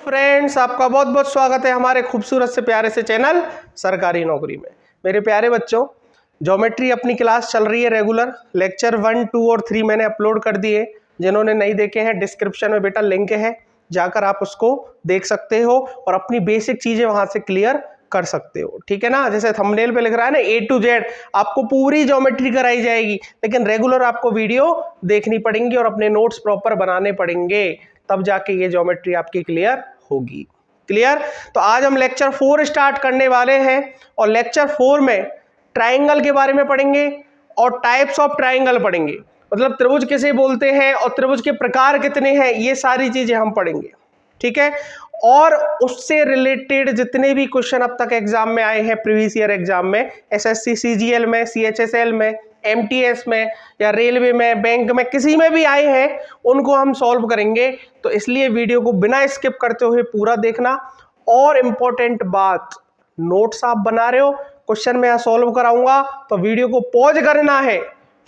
Friends, आपका बहुत बहुत स्वागत है हमारे खूबसूरत से प्यारे से चैनल सरकारी नौकरी में। मेरे प्यारे बच्चों, ज्योमेट्री अपनी क्लास चल रही है रेगुलर। लेक्चर 1, 2 और 3 मैंने अपलोड कर दिए। जिन्होंने नहीं देखे हैं, डिस्क्रिप्शन में बेटा लिंक है, जाकर आप उसको देख सकते हो और अपनी बेसिक चीजें वहां से क्लियर कर सकते हो। ठीक है ना। जैसे थंबनेल पे लिख रहा है ना A to Z, आपको पूरी ज्योमेट्री कराई जाएगी, लेकिन रेगुलर आपको वीडियो देखनी पड़ेंगी और अपने नोट्स प्रॉपर बनाने पड़ेंगे, तब जाके ये ज्योमेट्री आपकी क्लियर होगी। क्लियर। तो आज हम लेक्चर 4 स्टार्ट करने वाले हैं और लेक्चर 4 में ट्राइंगल के बारे में पढ़ेंगे और टाइप्स ऑफ ट्राइंगल पढ़ेंगे, मतलब त्रिभुज किसे बोलते हैं और त्रिभुज के प्रकार कितने हैं, ये सारी चीजें हम पढ़ेंगे। ठीक है। और उससे रिलेटेड जितने भी क्वेश्चन अब तक एग्जाम में आए हैं, प्रीवियस ईयर एग्जाम में, एसएससी सीजीएल में, सीएचएसएल में, एमटीएस में या रेलवे में, बैंक में, किसी में भी आए हैं, उनको हम सॉल्व करेंगे। तो इसलिए वीडियो को बिना स्किप करते हुए पूरा देखना। और इंपॉर्टेंट बात, नोट्स आप बना रहे हो, क्वेश्चन मैं सॉल्व कराऊंगा तो वीडियो को पॉज करना है,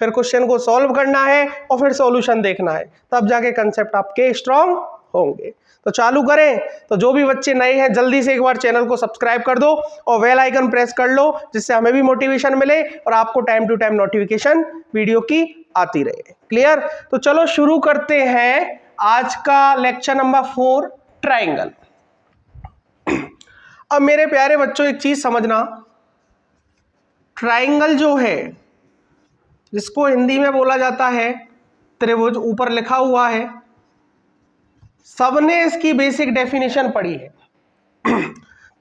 फिर क्वेश्चन को सॉल्व करना है और फिर सॉल्यूशन देखना है, तब जाके कंसेप्ट आपके स्ट्रांग होंगे। तो चालू करें। तो जो भी बच्चे नए हैं, जल्दी से एक बार चैनल को सब्सक्राइब कर दो और बेल आइकन प्रेस कर लो, जिससे हमें भी मोटिवेशन मिले और आपको time to time notification video की आती रहे। क्लियर। तो चलो शुरू करते हैं आज का लेक्चर नंबर 4, ट्राइंगल। अब मेरे प्यारे बच्चों, एक चीज समझना, ट्राइंगल जो है, जिसको हिंदी में बोला जाता है त्रिभुज, ऊपर लिखा हुआ है, सबने इसकी बेसिक डेफिनेशन पढ़ी है।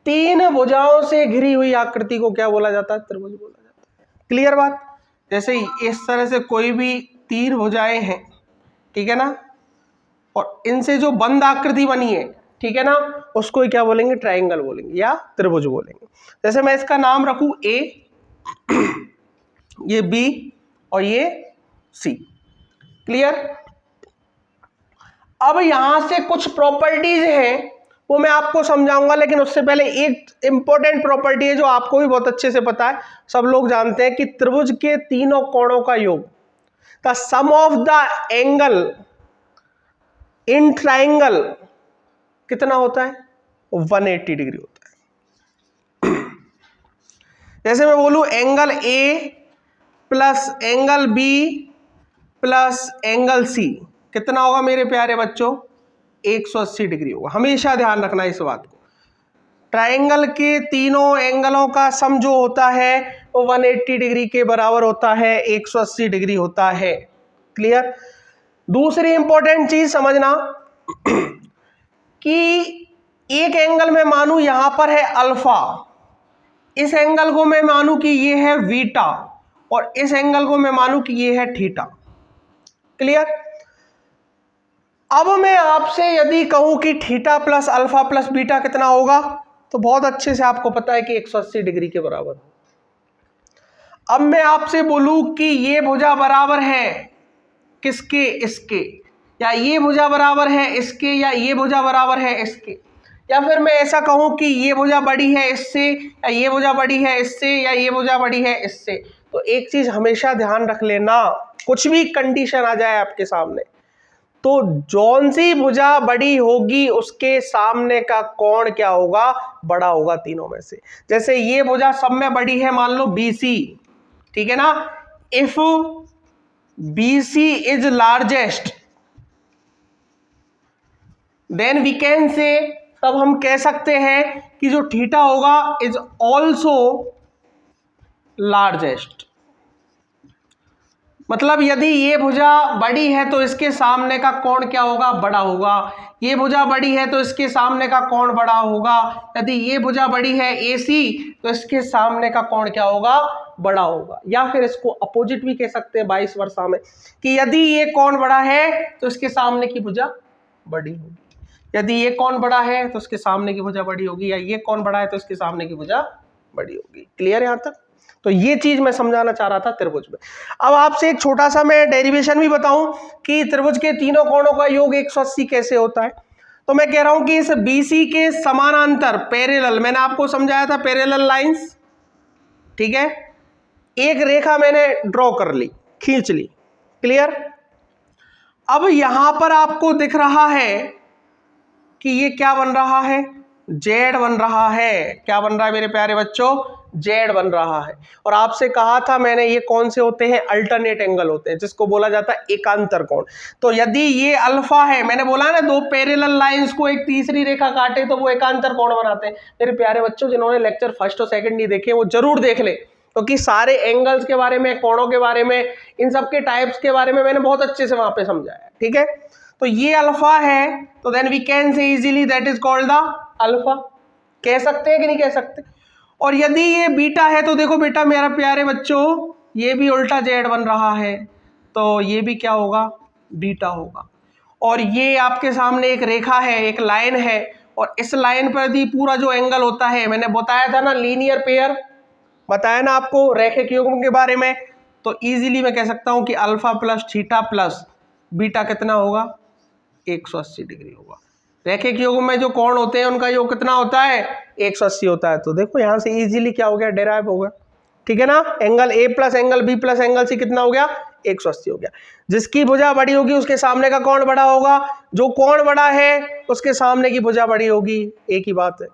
3 भुजाओं से घिरी हुई आकृति को क्या बोला जाता है? त्रिभुज बोला जाता है। क्लियर बात। जैसे इस तरह से कोई भी 3 भुजाएं हैं, ठीक है ना, और इनसे जो बंद आकृति बनी है, ठीक है ना, उसको क्या बोलेंगे? ट्राइंगल बोलेंगे या त्रिभुज बोलेंगे। जैसे मैं इसका नाम रखूं A, ये B और ये C। क्लियर। अब यहां से कुछ प्रॉपर्टीज हैं, वो मैं आपको समझाऊंगा, लेकिन उससे पहले एक इंपॉर्टेंट प्रॉपर्टी है जो आपको भी बहुत अच्छे से पता है, सब लोग जानते हैं कि त्रिभुज के तीनों कोणों का योग, the sum of the angle in triangle कितना होता है? 180 डिग्री होता है। जैसे मैं बोलूं angle A plus angle B plus angle C कितना होगा मेरे प्यारे बच्चों? 180 डिग्री होगा। हमेशा ध्यान रखना इस बात को। ट्राइंगल के तीनों एंगलों का सम जो होता है वो 180 डिग्री के बराबर होता है, 180 डिग्री होता है। क्लियर। दूसरी इंपॉर्टेंट चीज समझना कि एक एंगल में मानू यहां पर है अल्फा, इस एंगल को मैं मानू कि ये है बीटा, और इस एंगल को मैं मानू कि ये है थीटा। क्लियर। अब मैं आपसे यदि कहूं कि theta plus alpha plus beta कितना होगा, तो बहुत अच्छे से आपको पता है कि 180 डिग्री के बराबर। अब मैं आपसे बोलूं कि ये भुजा बराबर है किसके? इसके। या ये भुजा बराबर है इसके, या ये भुजा बराबर है इसके, या फिर मैं ऐसा कहूं कि ये भुजा बड़ी है इससे, या ये भुजा बड़ी है इससे, या ये भुजा बड़ी है इससे। तो एक चीज हमेशा ध्यान रख लेना, कुछ भी कंडीशन आ जाए आपके सामने, तो जौन सी भुजा बड़ी होगी उसके सामने का कोण क्या होगा? बड़ा होगा तीनों में से। जैसे ये भुजा सब में बड़ी है, मान लो BC, ठीक है ना। If BC is largest, then we can say, तब हम कह सकते हैं कि जो थीटा होगा इज ऑल्सो लार्जेस्ट। मतलब यदि ये भुजा बड़ी है तो इसके सामने का कोण क्या होगा? बड़ा होगा। ये भुजा बड़ी है तो इसके सामने का कोण बड़ा होगा। यदि ये भुजा बड़ी है AC, तो इसके सामने का कोण क्या होगा? बड़ा होगा। या फिर इसको अपोजिट भी कह सकते हैं 22 वर्षा में, कि यदि ये कोण बड़ा है तो इसके सामने की भुजा बड़ी होगी, यदि ये कोण बड़ा है तो इसके सामने की भुजा बड़ी होगी, या ये कोण बड़ा है तो इसके सामने की भुजा बड़ी होगी। क्लियर यहां तक? तो ये चीज मैं समझाना चाह रहा था त्रिभुज में। अब आपसे एक छोटा सा मैं डेरिवेशन भी बताऊं कि त्रिभुज के तीनों कोणों का योग 180 कैसे होता है। तो मैं कह रहा हूं कि इस BC के समानांतर पैरेलल, मैंने आपको समझाया था पैरेलल लाइंस, ठीक है, एक रेखा मैंने ड्रॉ कर ली, खींच ली। क्लियर। अब यहां पर आपको दिख रहा है कि ये क्या बन रहा है, जेड बन रहा है। क्या बन रहा है मेरे प्यारे बच्चों, जेड बन रहा है। और आपसे कहा था मैंने ये कौन से होते हैं, अल्टरनेट एंगल होते हैं, जिसको बोला जाता है एकांतर कोण। तो यदि ये अल्फा है, मैंने बोला ना दो पैरेलल लाइंस को एक तीसरी रेखा काटे तो वो एकांतर कोण बनाते हैं। मेरे प्यारे बच्चों जिन्होंने लेक्चर फर्स्ट और सेकंड नहीं देखे वो जरूर देख ले, क्योंकि सारे एंगल्स के बारे में, कोणों के बारे में, इन सब के टाइप्स के बारे में मैंने बहुत अच्छे से वहां पे समझाया। ठीक है, तो ये अल्फा है, तो then we can say easily that is called the alpha. कह सकते हैं कि नहीं कह सकते। और यदि ये बीटा है तो देखो बेटा मेरा प्यारे बच्चों ये भी उल्टा जेड बन रहा है, तो ये भी क्या होगा, बीटा होगा। और ये आपके सामने एक रेखा है, एक लाइन है, और इस लाइन पर भी पूरा जो एंगल होता है, मैंने बताया था ना लीनियर पेयर, बताया ना आपको रैखिक युग्म के बारे में, तो इजीली मैं कह सकता हूं कि alpha plus theta plus beta कितना होगा, 180 डिग्री होगा। रैखिक युग्म में जो कोण होते हैं उनका योग कितना होता है, 180 होता है। तो देखो यहां से इजीली क्या हो गया, डेराइव हो गया। ठीक है ना, angle A plus angle B plus angle C कितना हो गया, 180 हो गया। जिसकी भुजा बड़ी होगी उसके सामने का कोण बड़ा होगा, जो कोण बड़ा है उसके सामने की भुजा बड़ी होगी, एक ही बात है।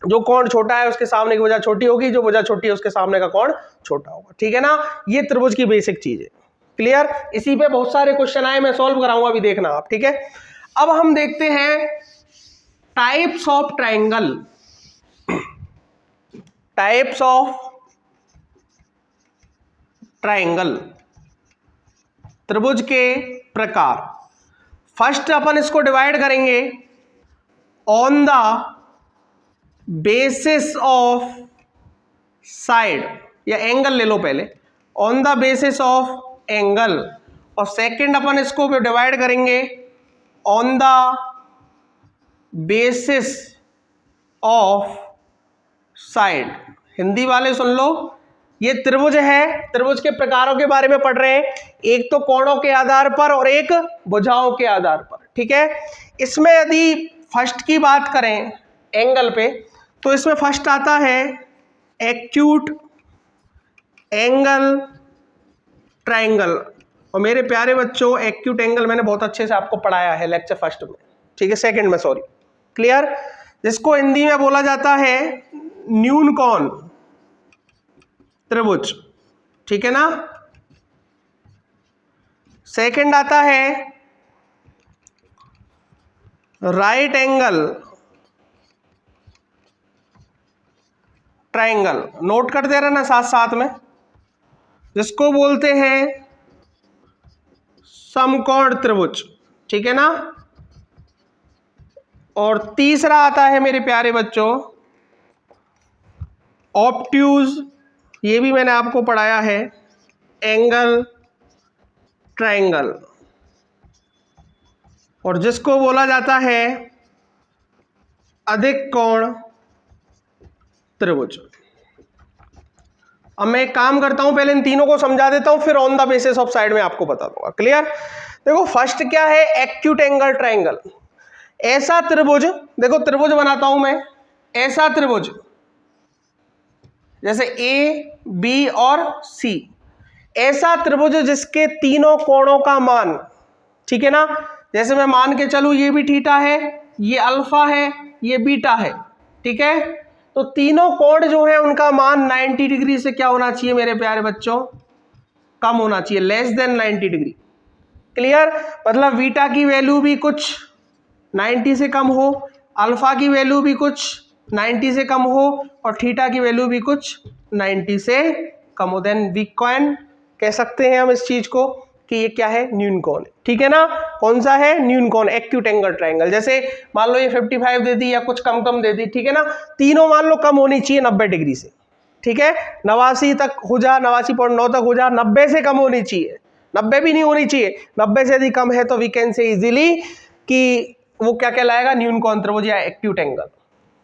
जो कोण छोटा है उसके सामने की भुजा छोटी होगी, जो भुजा छोटी है उसके सामने का कोण छोटा होगा। ठीक है ना, ये त्रिभुज की बेसिक चीज है। क्लियर, इसी पे बहुत सारे क्वेश्चन आए, मैं सॉल्व कराऊंगा, अभी देखना आप। ठीक है, अब हम देखते हैं types of triangle. Types of triangle, त्रिभुज के प्रकार। फर्स्ट अपन इसको डिवाइड करेंगे on the basis of side, या एंगल ले लो पहले, on the basis of angle. और सेकंड अपन इसको डिवाइड करेंगे on the basis of side. Hindi वाले सुन लो, ये त्रिभुज है, त्रिभुज के प्रकारों के बारे में पढ़ रहे हैं, एक तो कोणों के आधार पर और एक भुजाओं के आधार पर। ठीक है, इसमें यदि फर्स्ट की बात करें एंगल पे, तो इसमें फर्स्ट आता है एक्यूट एंगल ट्राइंगल। और मेरे प्यारे बच्चों एक्यूट एंगल मैंने बहुत अच्छे से आपको पढ़ाया है लेक्चर फर्स्ट में, ठीक है, सेकंड में सॉरी। क्लियर, जिसको हिंदी में बोला जाता है न्यून कोण त्रिभुज। ठीक है ना, सेकंड आता है राइट एंगल ट्राइंगल, नोट कर दे रहे ना साथ साथ में, जिसको बोलते हैं समकोण त्रिभुज। ठीक है ना, और तीसरा आता है मेरे प्यारे बच्चों ऑब्ट्यूज, ये भी मैंने आपको पढ़ाया है, एंगल ट्राइंगल, और जिसको बोला जाता है अधिक कोण त्रिभुज। अब मैं एक काम करता हूं, पहले इन तीनों को समझा देता हूं, फिर on the basis of side में आपको बता दूंगा। क्लियर, देखो फर्स्ट क्या है, एक्यूट एंगल ट्राइंगल। ऐसा त्रिभुज, देखो त्रिभुज बनाता हूं मैं, ऐसा त्रिभुज जैसे ए बी और सी, ऐसा त्रिभुज जिसके तीनों कोणों का मान, ठीक है ना, जैसे मैं मान के चलूं ये भी थीटा है, ये अल्फा है, ये बीटा है। ठीक है, तो तीनों कोण जो है उनका मान 90 डिग्री से क्या होना चाहिए मेरे प्यारे बच्चों, कम होना चाहिए, लेस देन 90 डिग्री। क्लियर, मतलब बीटा की वैल्यू भी कुछ 90 से कम हो, अल्फा की वैल्यू भी कुछ 90 से कम हो, और थीटा की वैल्यू भी कुछ 90 से कम हो। देन वी कैन कह सकते हैं हम इस चीज को कि ये क्या है, न्यून कोण। ठीक है ना, कौन सा है, न्यून कोण, एक्यूट एंगल ट्राइंगल। जैसे मान लो ये 55 दे दी या कुछ कम कम दे दी, ठीक है ना, तीनों मान लो कम होनी चाहिए 90 डिग्री से। ठीक है, 89 तक हो जा, 89.9 तक हो जा, 90 से कम होनी चाहिए, 90 भी नहीं होनी चाहिए। 90 से यदि कम है तो वी कैन से इजीली कि वो क्या कहलाएगा, न्यून कोण त्रिभुज या एक्यूट एंगल।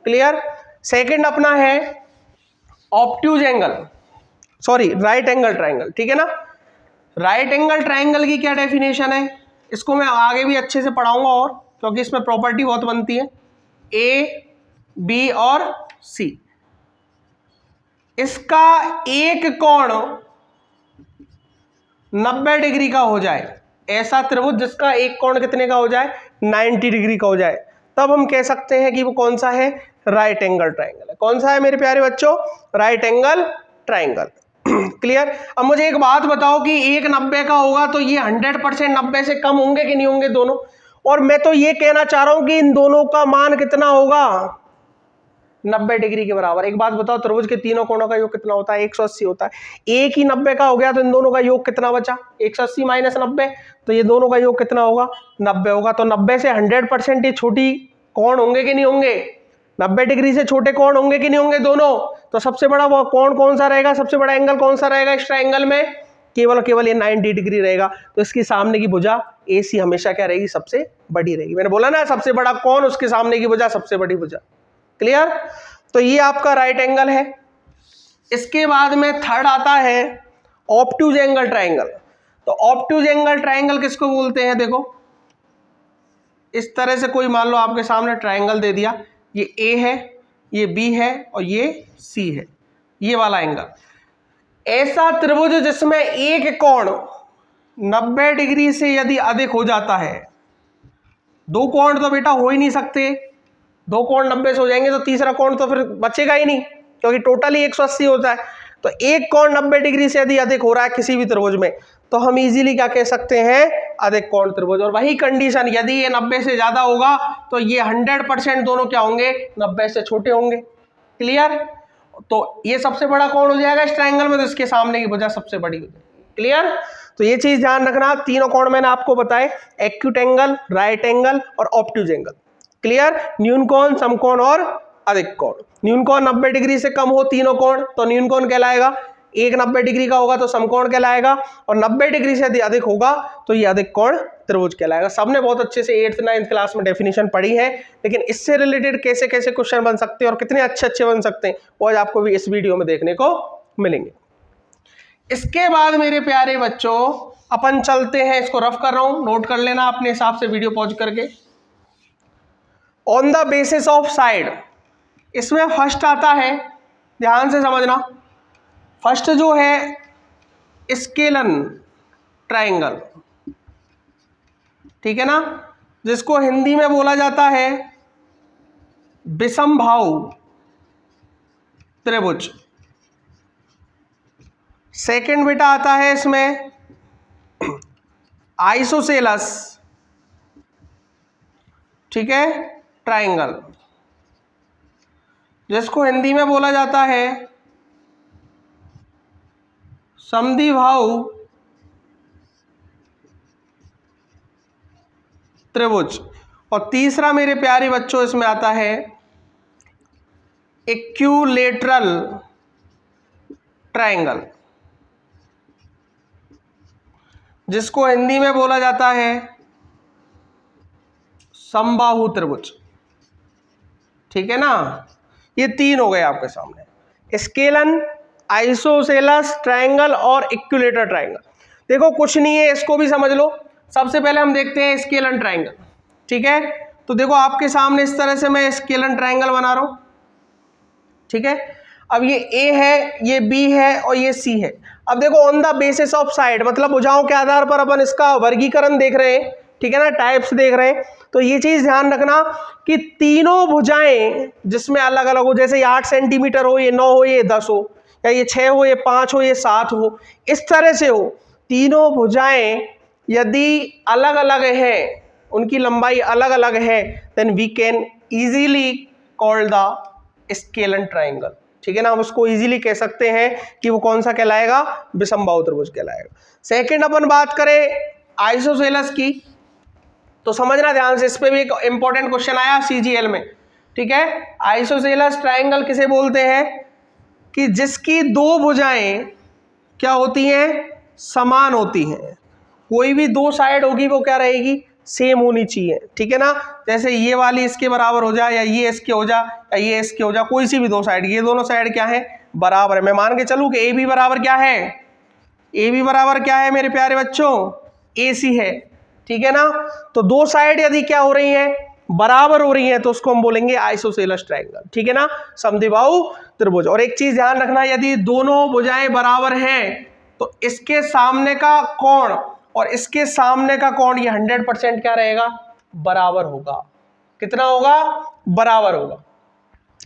क्लियर, सेकंड अपना है obtuse angle, sorry right angle triangle. ठीक है ना, राइट एंगल ट्राइंगल की क्या डेफिनेशन है, इसको मैं आगे भी अच्छे से पढ़ाऊंगा, और क्योंकि इसमें प्रॉपर्टी बहुत बनती है, ए बी और सी, इसका एक कोण 90 डिग्री का हो जाए, ऐसा त्रिभुज जिसका एक कोण कितने का हो जाए, 90 डिग्री का हो जाए, तब हम कह सकते हैं कि वो कौन सा है, राइट एंगल ट्राइंगल है। कौन सा है मेरे प्यारे बच्चों, राइट एंगल ट्राइंगल। क्लियर। अब मुझे एक बात बताओ कि एक 90 का होगा तो ये 100% 90 से कम होंगे कि नहीं होंगे दोनों, और मैं तो ये कहना चाह रहा हूं कि इन दोनों का मान कितना होगा, 90 डिग्री के बराबर। एक बात बताओ, त्रिभुज के तीनों कोणों का योग कितना होता है, 180 होता है। एक ही 90 का हो गया तो इन दोनों का योग कितना बचा, 180 माइनस 90, तो ये दोनों का योग कितना होगा, 90 होगा। तो 90 से 100% ये छोटी कोण होंगे कि नहीं होंगे, 90 डिग्री से छोटे कोण होंगे कि नहीं होंगे दोनों। तो सबसे बड़ा वो कोण कौन सा रहेगा, सबसे बड़ा एंगल कौन सा रहेगा इस ट्रायंगल में, केवल ये 90 डिग्री रहेगा। तो इसके सामने की भुजा AC हमेशा क्या रहेगी, सबसे बड़ी रहेगी। मैंने बोला ना, सबसे बड़ा कोण उसके सामने की भुजा सबसे बड़ी भुजा। क्लियर। तो ये आपका राइट एंगल है। इसके बाद में थर्ड आता है ऑब्टूज एंगल ट्रायंगल। तो ऑब्टूज एंगल ट्रायंगल किसको बोलते हैं, देखो इस तरह से कोई मान लो आपके सामने ट्रायंगल दे दिया, ये A है, ये B है और ये C है, ये वाला एंगल। ऐसा त्रिभुज जिसमें एक कोण 90 डिग्री से यदि अधिक हो जाता है, दो कोण तो बेटा हो ही नहीं सकते, दो कोण 90 से हो जाएंगे तो तीसरा कोण तो फिर बचेगा ही नहीं, क्योंकि टोटल ही 180 होता है। तो एक कोण 90 डिग्री से यदि अधिक हो रहा है किसी भी त्रिभुज में, तो हम इजीली क्या कह सकते हैं, अधिक कोण त्रिभुज। और वही कंडीशन यदि ये 90 से ज्यादा होगा तो ये 100% दोनों क्या होंगे, 90 से छोटे होंगे। क्लियर। तो ये सबसे बड़ा कोण हो जाएगा इस ट्रायंगल में, तो इसके सामने की भुजा सबसे बड़ी हो जाएगी। क्लियर। तो ये चीज ध्यान रखना, तीनों कोण मैंने आपको बताए, एक्यूट एंगल, राइट एंगल और ऑब्ट्यूज एंगल। क्लियर। न्यून कोण, समकोण और अधिक कोण। न्यून कोण 90 डिग्री से कम हो तीनों कोण तो न्यून कोण कहलाएगा, एक 90 डिग्री का होगा तो समकोण कहलाएगा, और 90 डिग्री से यदि अधिक होगा तो ये अधिक कोण त्रिभुज कहलाएगा। सबने बहुत अच्छे से 8th 9th क्लास में डेफिनेशन पढ़ी है, लेकिन इससे रिलेटेड कैसे कैसे क्वेश्चन बन सकते हैं और कितने अच्छे अच्छे बन सकते हैं वो आज आपको भी इस वीडियो में देखने को मिलेंगे। इसके बाद मेरे प्यारे बच्चों अपन चलते हैं, इसको रफ कर रहा हूं, नोट कर लेना अपने हिसाब से वीडियो पॉज करके। On the basis of side, इसमें फर्स्ट आता है, ध्यान से समझना, फर्स्ट जो है स्केलन ट्रायंगल, ठीक है ना, जिसको हिंदी में बोला जाता है विषमबाहु त्रिभुज। सेकंड बेटा आता है इसमें आइसोसेलस, ठीक है, ट्रायंगल, जिसको हिंदी में बोला जाता है समद्विबाहु त्रिभुज। और तीसरा मेरे प्यारे बच्चों इसमें आता है इक्विलैटरल ट्रायंगल, जिसको हिंदी में बोला जाता है समबाहु त्रिभुज। ठीक है ना, ये तीन हो गए आपके सामने, स्केलन, आइसोसेलस ट्रायंगल और इक्विलैटरल ट्रायंगल। देखो कुछ नहीं है, इसको भी समझ लो। सबसे पहले हम देखते हैं स्केलन ट्रायंगल। ठीक है, तो देखो आपके सामने इस तरह से मैं स्केलन ट्रायंगल बना रहा हूं। ठीक है, अब ये A है, ये B है और ये C है। अब देखो on the basis of side, मतलब भुजाओं के आधार पर अपन इसका वर्गीकरण देख रहे हैं, ठीक है ना, टाइप्स देख रहे हैं। तो ये चीज ध्यान रखना कि तीनों भुजाएं जिसमें अलग अलग हो, जैसे ये 8 सेंटीमीटर हो, ये 9 हो, ये 10 हो, या ये 6 हो, ये 5 हो, ये 7 हो, इस तरह से हो। तीनों भुजाएं यदि अलग अलग है, उनकी लंबाई अलग अलग है, then we can easily call the scalene triangle. ठीक है ना, हम उसको इजीली कह सकते हैं कि वो कौन सा कहलाएगा, विषमबाहु त्रिभुज कहलाएगा। सेकंड अपन बात करें आइसोसेलस की, तो समझना ध्यान से, इस पे भी एक इंपॉर्टेंट क्वेश्चन आया CGL में। ठीक है, आइसोसेलस ट्रायंगल किसे बोलते हैं, कि जिसकी दो भुजाएं क्या होती हैं, समान होती हैं। कोई भी दो साइड होगी वो क्या रहेगी, सेम होनी चाहिए। ठीक है ना, जैसे ये वाली इसके बराबर हो जाए, या ये इसके हो जाए, या ये इसके हो जाए, कोई सी भी दो साइड, ये दोनों साइड क्या है, बराबर है। मैं मान के चलूं कि AB बराबर क्या है, AB बराबर क्या है मेरे प्यारे बच्चों, AC है। ठीक है ना, तो दो साइड यदि क्या हो रही हैं, बराबर हो रही हैं, तो उसको हम बोलेंगे आइसोसेलस ट्रायंगल। ठीक है ना, समद्विबाहु त्रिभुज। और एक चीज ध्यान रखना, यदि दोनों भुजाएं बराबर हैं तो इसके सामने का कोण और इसके सामने का कोण ये 100% क्या रहेगा, बराबर होगा। कितना होगा, बराबर होगा।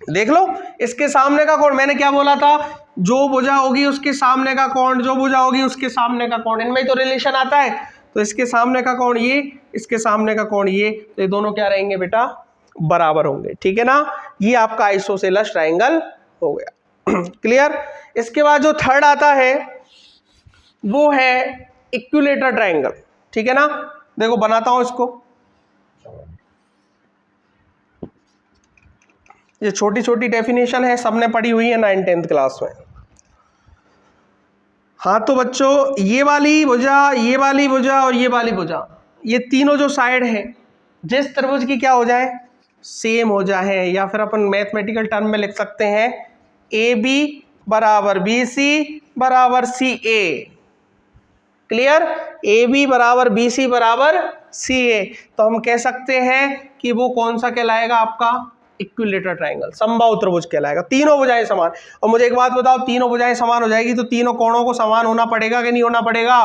देख लो, इसके सामने का कोण, मैंने क्या बोला था, जो भुजा होगी उसके सामने का कोण, जो भुजा होगी उसके सामने का कोण, इनमें तो रिलेशन आता है। तो इसके सामने का कोण ये, इसके सामने का कोण ये, तो ये दोनों क्या रहेंगे बेटा, बराबर होंगे। ठीक है ना, ये आपका आइसोसेलेस ट्राइंगल हो गया। क्लियर। इसके बाद जो थर्ड आता है वो है इक्विलेटरल ट्राइंगल। ठीक है ना, देखो बनाता हूं इसको। ये छोटी छोटी डेफिनेशन है, सबने पढ़ी हुई है 9th 10th क्लास में। हाँ तो बच्चों, ये वाली भुजा, ये वाली भुजा और ये वाली भुजा, ये तीनों जो साइड है जिस त्रिभुज की क्या हो जाए, सेम हो जाए, या फिर अपन मैथमेटिकल टर्म में लिख सकते हैं ए बी बराबर बी सी बराबर सी ए। क्लियर, ए बी बराबर बी सी बराबर सी ए, तो हम कह सकते हैं कि वो कौन सा कहलाएगा, आपका इक्विलेटरल ट्राइंगल, समबाहु त्रिभुज कहलाएगा। तीनों भुजाएं समान। और मुझे एक बात बताओ, तीनों भुजाएं समान हो जाएगी तो तीनों कोणों को समान होना पड़ेगा कि नहीं होना पड़ेगा,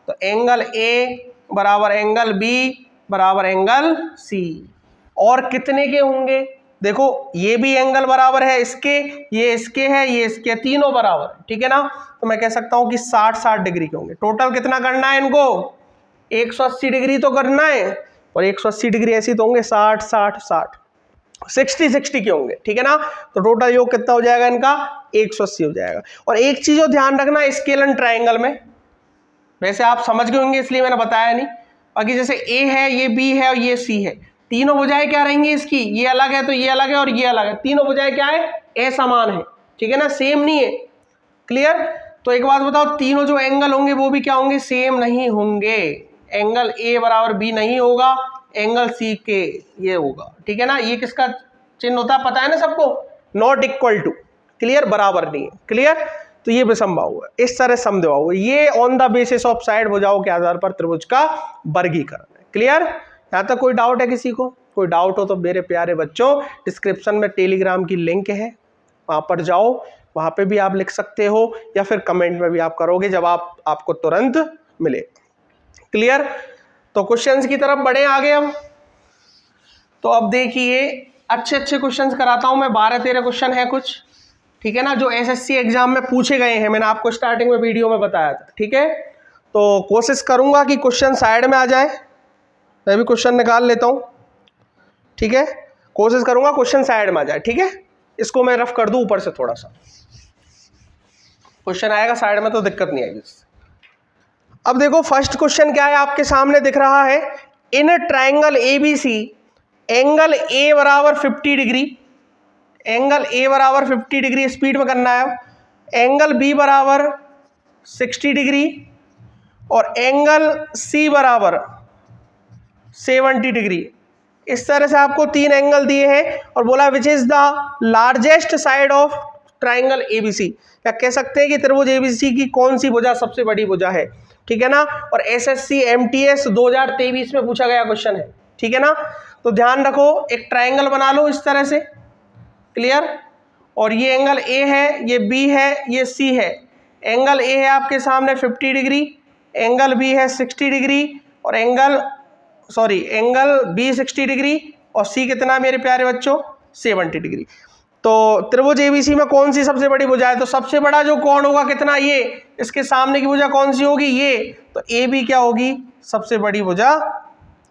तो एंगल ए बराबर एंगल बी बराबर एंगल सी। और कितने के होंगे, देखो ये भी एंगल बराबर है इसके, ये इसके है, ये इसके, तीनों बराबर। ठीक है ना, तो मैं कह सकता हूं कि 60-60 डिग्री के होंगे। टोटल कितना करना है इनको, 180 डिग्री तो करना है, और 180 डिग्री ऐसी तो होंगे 60-60-60, 60-60 के होंगे। ठीक है ना, तो टोटल योग कितना हो जाएगा इनका, 180 हो जाएगा। और एक चीज और ध्यान रखना, स्केल एंड ट्राइंगल में, वैसे आप समझ गए होंगे इसलिए मैंने बताया नहीं, बाकी जैसे ए है, ये बी है और ये सी है, तीनों भुजाएं क्या रहेंगी इसकी, ये अलग है तो ये अलग है और ये अलग है, तीनों भुजाएं क्या है, असमान है। ठीक है ना, सेम नहीं है। क्लियर। तो एक बात बताओ, तीनों जो एंगल होंगे वो भी क्या होंगे, सेम नहीं होंगे। एंगल ए बराबर बी नहीं होगा, एंगल सी के ये होगा। ठीक है ना, ये किसका चिन्ह होता है पता है ना सबको, नॉट इक्वल टू। क्लियर, बराबर नहीं है। क्लियर, तो ये विषमबाहु है, इस तरह समद्विबाहु है। ये on the basis of side भुजाओं के आधार पर त्रिभुज का वर्गीकरण है। क्लियर, यहां तक कोई डाउट है किसी को, कोई डाउट हो तो मेरे प्यारे बच्चों डिस्क्रिप्शन में टेलीग्राम की लिंक है, वहां पर जाओ, वहां पे भी आप लिख सकते हो, या फिर कमेंट में भी आप करोगे, जब आपको तुरंत मिले। क्लियर, तो क्वेश्चंस की तरफ बढ़े आगे हम। तो अब देखिए, अच्छे अच्छे क्वेश्चंस कराता हूं मैं, 12-13 क्वेश्चन है कुछ। ठीक है ना, जो एसएससी एग्जाम में पूछे गए हैं, मैंने आपको स्टार्टिंग में वीडियो में बताया था। ठीक है, तो कोशिश करूंगा कि क्वेश्चन साइड में आ जाए, मैं भी क्वेश्चन निकाल लेता हूं। ठीक है, कोशिश करूंगा क्वेश्चन साइड में आ जाए। ठीक है, इसको मैं रफ कर दूं ऊपर से, थोड़ा सा क्वेश्चन आएगा साइड में तो दिक्कत नहीं आएगी। अब देखो फर्स्ट क्वेश्चन क्या है, आपके सामने दिख रहा है, in triangle ABC angle A बराबर 50 डिग्री, एंगल ए बराबर 50 डिग्री स्पीड में करना है, एंगल बी बराबर 60 डिग्री और एंगल सी बराबर 70 डिग्री। इस तरह से आपको 3 एंगल दिए हैं और बोला which is the largest side of triangle ABC, क्या कह सकते हैं कि त्रिभुज एबीसी की कौन सी भुजा सबसे बड़ी भुजा है। ठीक है ना, और एसएससी एमटीएस 2023 में पूछा गया क्वेश्चन है। ठीक है ना, तो ध्यान रखो, एक ट्राइंगल बना लो इस तरह से। क्लियर, और ये एंगल ए है, ये बी है, ये सी है। एंगल ए है आपके सामने 50 डिग्री, एंगल बी है 60 डिग्री और एंगल बी 60 डिग्री और सी कितना मेरे प्यारे बच्चों, 70 डिग्री। तो त्रिभुज एबीसी में कौन सी सबसे बड़ी भुजा है, तो सबसे बड़ा जो कोण होगा कितना, ये, इसके सामने की भुजा कौन सी होगी, ये, तो ए बी क्या होगी, सबसे बड़ी भुजा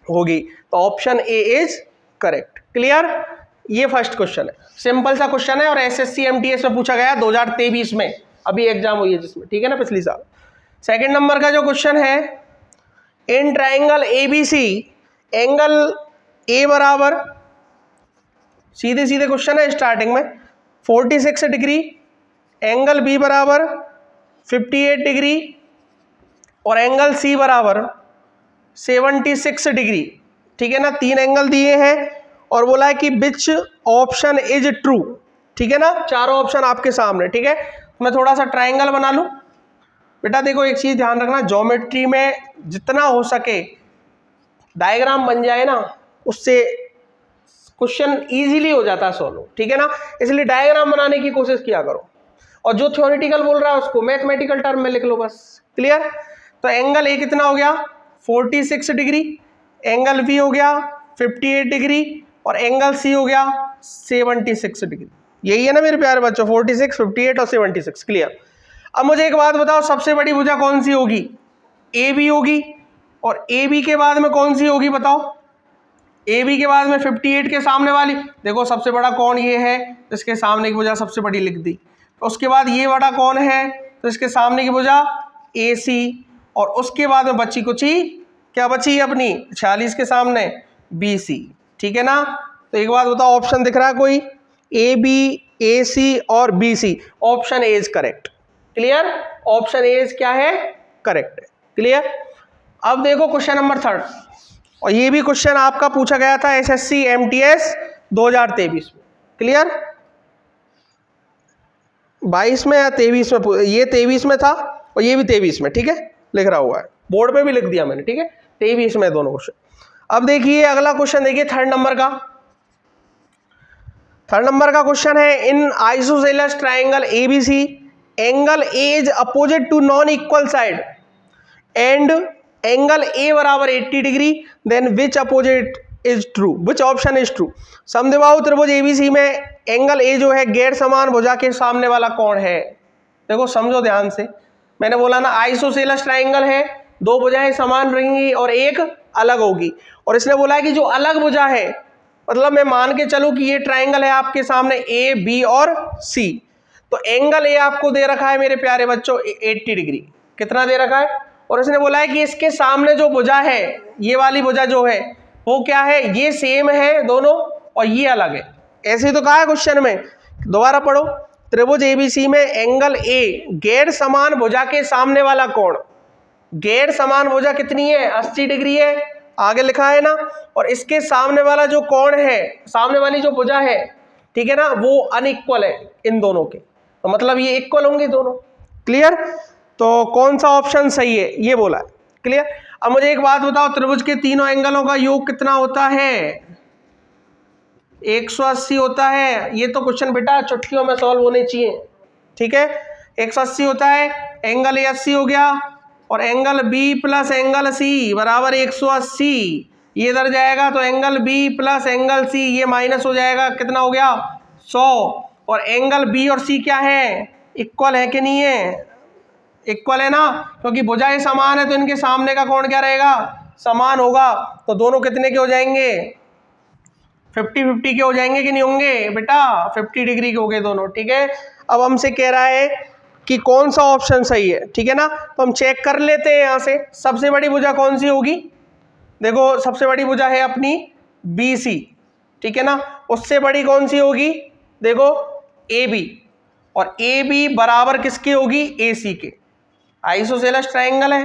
होगी। तो option A is correct. Clear, ये फर्स्ट क्वेश्चन है, सिंपल सा क्वेश्चन है और एसएससी एमटीएस में पूछा गया 2023 में, अभी एग्जाम हुई है जिसमें। ठीक है ना, पिछली साल। सेकंड नंबर का जो क्वेश्चन है, in triangle ABC angle A बराबर, सीधे सीधे क्वेश्चन है स्टार्टिंग में, 46 डिग्री, एंगल बी बराबर 58 डिग्री और एंगल सी बराबर 76 डिग्री। ठीक है ना, 3 एंगल दिए हैं और बोला है कि विच ऑप्शन इज ट्रू। ठीक है ना, चारों ऑप्शन आपके सामने। ठीक है, मैं थोड़ा सा ट्राइंगल बना लूं। बेटा देखो एक चीज ध्यान रखना, ज्योमेट्री में जितना हो सके डायग्राम बन जाए ना, उससे क्वेश्चन इजीली हो जाता है सॉल्व। ठीक है ना, इसलिए डायग्राम बनाने की कोशिश किया करो, और जो थ्योरेटिकल बोल रहा है उसको मैथमेटिकल टर्म में लिख लो बस। क्लियर, तो एंगल ए कितना हो गया, 46 डिग्री, एंगल बी हो गया 58 डिग्री और एंगल सी हो गया 76 डिग्री। यही है ना मेरे प्यारे बच्चों, 46, 58 और 76। क्लियर। अब मुझे एक बात बताओ, सबसे बड़ी भुजा कौन सी होगी? ए बी होगी। और ए बी के बाद में कौन सी होगी बताओ? ए बी के बाद में 58 के सामने वाली, देखो सबसे बड़ा कौन ये है, इसके सामने की भुजा सबसे बड़ी लिख दी। उसके बाद ये बड़ा कौन है, तो इसके सामने की भुजा ए सी। और उसके बाद में बची कुछ ही क्या बची अपनी 46 के सामने बी सी। ठीक है ना। तो एक बात बताओ, ऑप्शन दिख रहा है कोई? ए बी, ए सी और B C. Option A is correct. Clear. Option A is क्या है? करेक्ट है। क्लियर। अब देखो क्वेश्चन नंबर 3, और ये भी क्वेश्चन आपका पूछा गया था एसएससी एमटीएस 2023 में। क्लियर। 22 में या 23 में, ये 23 में था और ये भी 23 में। ठीक है, लिख रहा हुआ है, बोर्ड पे भी लिख दिया मैंने। ठीक है, 23 में दोनों क्वेश्चन। अब देखिए अगला क्वेश्चन, देखिए 3rd नंबर का। 3rd नंबर का क्वेश्चन है, in isosceles triangle ABC angle A is opposite to non equal side and angle A बराबर 80 degree, then which opposite is true, which option is true. समद्विबाहु त्रिभुज ABC में angle A जो है गैर समान भुजा के सामने वाला कौन है? देखो समझो ध्यान से, मैंने बोला ना आइसोसेलेस ट्राइंगल है, दो भुजाएं समान रहेंगी और एक अलग होगी। और इसने बोला है कि जो अलग भुजा है, मतलब मैं मान के चलूं कि ये ट्राइंगल है आपके सामने ए बी और सी, तो एंगल ए आपको दे रखा है मेरे प्यारे बच्चों 80 डिग्री। कितना दे रखा है? और इसने बोला है कि इसके सामने जो भुजा है, ये वाली भुजा जो है वो क्या है? ये सेम है दोनों और ये अलग है। ऐसे ही तो कहा है क्वेश्चन में, दोबारा पढ़ो। त्रिभुज एबीसी में एंगल ए गैर समान भुजा के सामने वाला कोण, गैर समान भुजा कितनी है? 80 डिग्री है, आगे लिखा है ना। और इसके सामने वाला जो कोण है, सामने वाली जो भुजा है, ठीक है ना, वो अनइक्वल है इन दोनों के, तो मतलब ये इक्वल होंगे दोनों। क्लियर। तो कौन सा ऑप्शन सही है ये बोला है। क्लियर। अब मुझे एक बात बताओ, त्रिभुज के तीनों एंगलों का योग कितना होता है? 180 होता है। ये तो क्वेश्चन बेटा चुटकियों में सॉल्व होने चाहिए। ठीक है, 180 होता है। एंगल ए 80 हो गया और angle B plus angle C बराबर 180। ये इधर जाएगा तो angle B plus angle C ये माइनस हो जाएगा, कितना हो गया? 100। और एंगल बी और सी क्या है? इक्वल है कि नहीं है? इक्वल है ना, क्योंकि भुजाएं समान है तो इनके सामने का कोण क्या रहेगा? समान होगा। तो दोनों कितने के हो जाएंगे? 50-50 के हो जाएंगे कि नहीं होंगे बेटा? 50 डिग्री के हो गए दोनों। ठीक है। अब हमसे कह रहा है कि कौन सा ऑप्शन सही है। ठीक है ना, तो हम चेक कर लेते हैं यहाँ से। सबसे बड़ी भुजा कौन सी होगी? देखो सबसे बड़ी भुजा है अपनी बी सी। ठीक है ना, उससे बड़ी कौन सी होगी? देखो ए बी। और ए बी बराबर किसकी होगी? ए सी के। आइसोसेलेस ट्राइंगल है,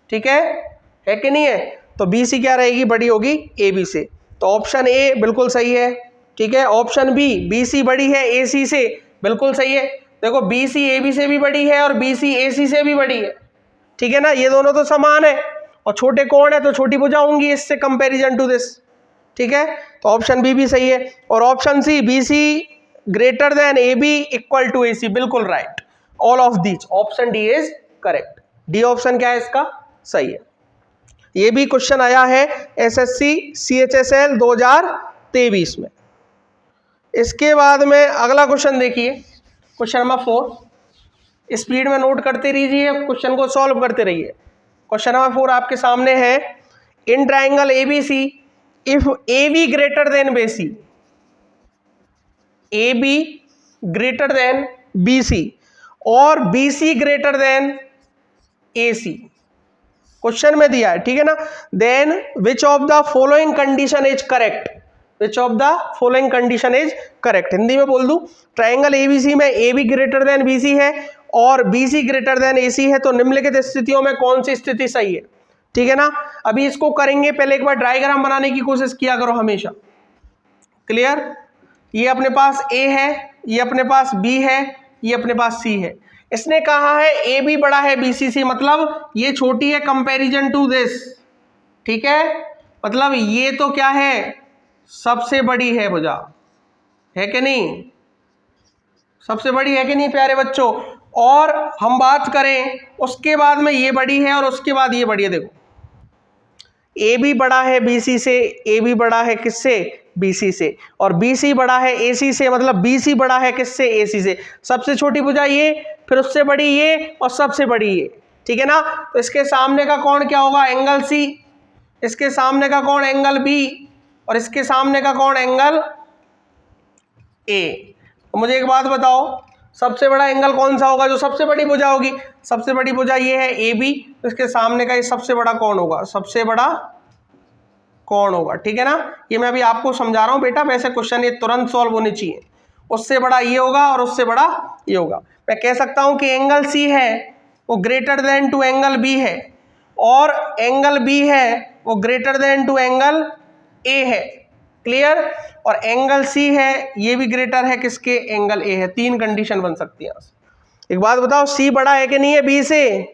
ठीक है कि नहीं है? तो बी सी क्या रहेगी? बड़ी होगी ए बी से। तो ऑप्शन ए बिल्कुल सही है। ठीक है। ऑप्शन बी सी बड़ी है ए सी से, बिल्कुल सही है। देखो बी सी ए बी से भी बड़ी है और बी सी ए सी से भी बड़ी है। ठीक है ना, ये दोनों तो समान है और छोटे कोण है तो छोटी भुजा होंगी इससे कंपैरिजन टू दिस। ठीक है, तो ऑप्शन बी भी सही है। और option C, B C greater than A B equal to A C, बिल्कुल right. All of these, option D is correct. D option क्या है इसका? सही है। ये भी क्वेश्चन आया है एसएससी सीएचएसएल 2023 में। इसके बाद में अगला क्वेश्चन देखिए, क्वेश्चन नंबर 4। स्पीड में नोट करते रहिए, क्वेश्चन को सॉल्व करते रहिए। क्वेश्चन नंबर 4 आपके सामने है, in triangle ABC if A B greater than B C, A B greater than B C और B C greater than A C, question में दिया है। ठीक है ना, then which of the following condition is correct, which of the following condition is correct. Hindi में बोल दूं, ट्राइंगल एबीसी में A B greater than B C है और B C greater than A सी है, तो निम्नलिखित स्थितियों में कौन सी स्थिति सही है? ठीक है ना, अभी इसको करेंगे, पहले एक बार डायग्राम बनाने की कोशिश किया करो हमेशा। क्लियर। ये अपने पास ए है, ये अपने पास बी है, ये अपने पास सी है। इसने कहा है ए बी बड़ा है बी सी से, मतलब ये छोटी है कंपैरिजन टू दिस। ठीक है, मतलब ये तो क्या है? सबसे बड़ी है भुजा, है कि नहीं? सबसे बड़ी है कि नहीं प्यारे बच्चों? और हम बात करें उसके बाद में ये बड़ी है और उसके बाद ये बड़ी है। देखो ए बी बड़ा है बी सी से, ए बी बड़ा है किससे? BC से, और BC बड़ा है AC से, मतलब BC बड़ा है किससे? AC से। सबसे छोटी भुजा ये, फिर उससे बड़ी ये, और सबसे बड़ी ये, ठीक है ना। तो इसके सामने का कोण क्या होगा? एंगल C, इसके सामने का कोण एंगल B, और इसके सामने का कोण एंगल A। तो मुझे एक बात बताओ, सबसे बड़ा एंगल कौन सा होगा? जो सबसे बड़ी भुजा होगी। सबसे बड़ी भुजा ये है AB, तो इसके सामने का ये सबसे बड़ा कोण होगा, सबसे बड़ा कोण होगा, ठीक है ना। ये मैं अभी आपको समझा रहा हूं बेटा, वैसे क्वेश्चन ये तुरंत सॉल्व होने चाहिए। उससे बड़ा ये होगा और उससे बड़ा ये होगा। मैं कह सकता हूं कि एंगल C है वो greater than to angle B है, और एंगल B है वो greater than to angle A है, क्लियर। और एंगल C है ये भी ग्रेटर है किसके? एंगल A है। तीन कंडीशन बन सकती है। एक बात बताओ, C बड़ा है कि नहीं है B से,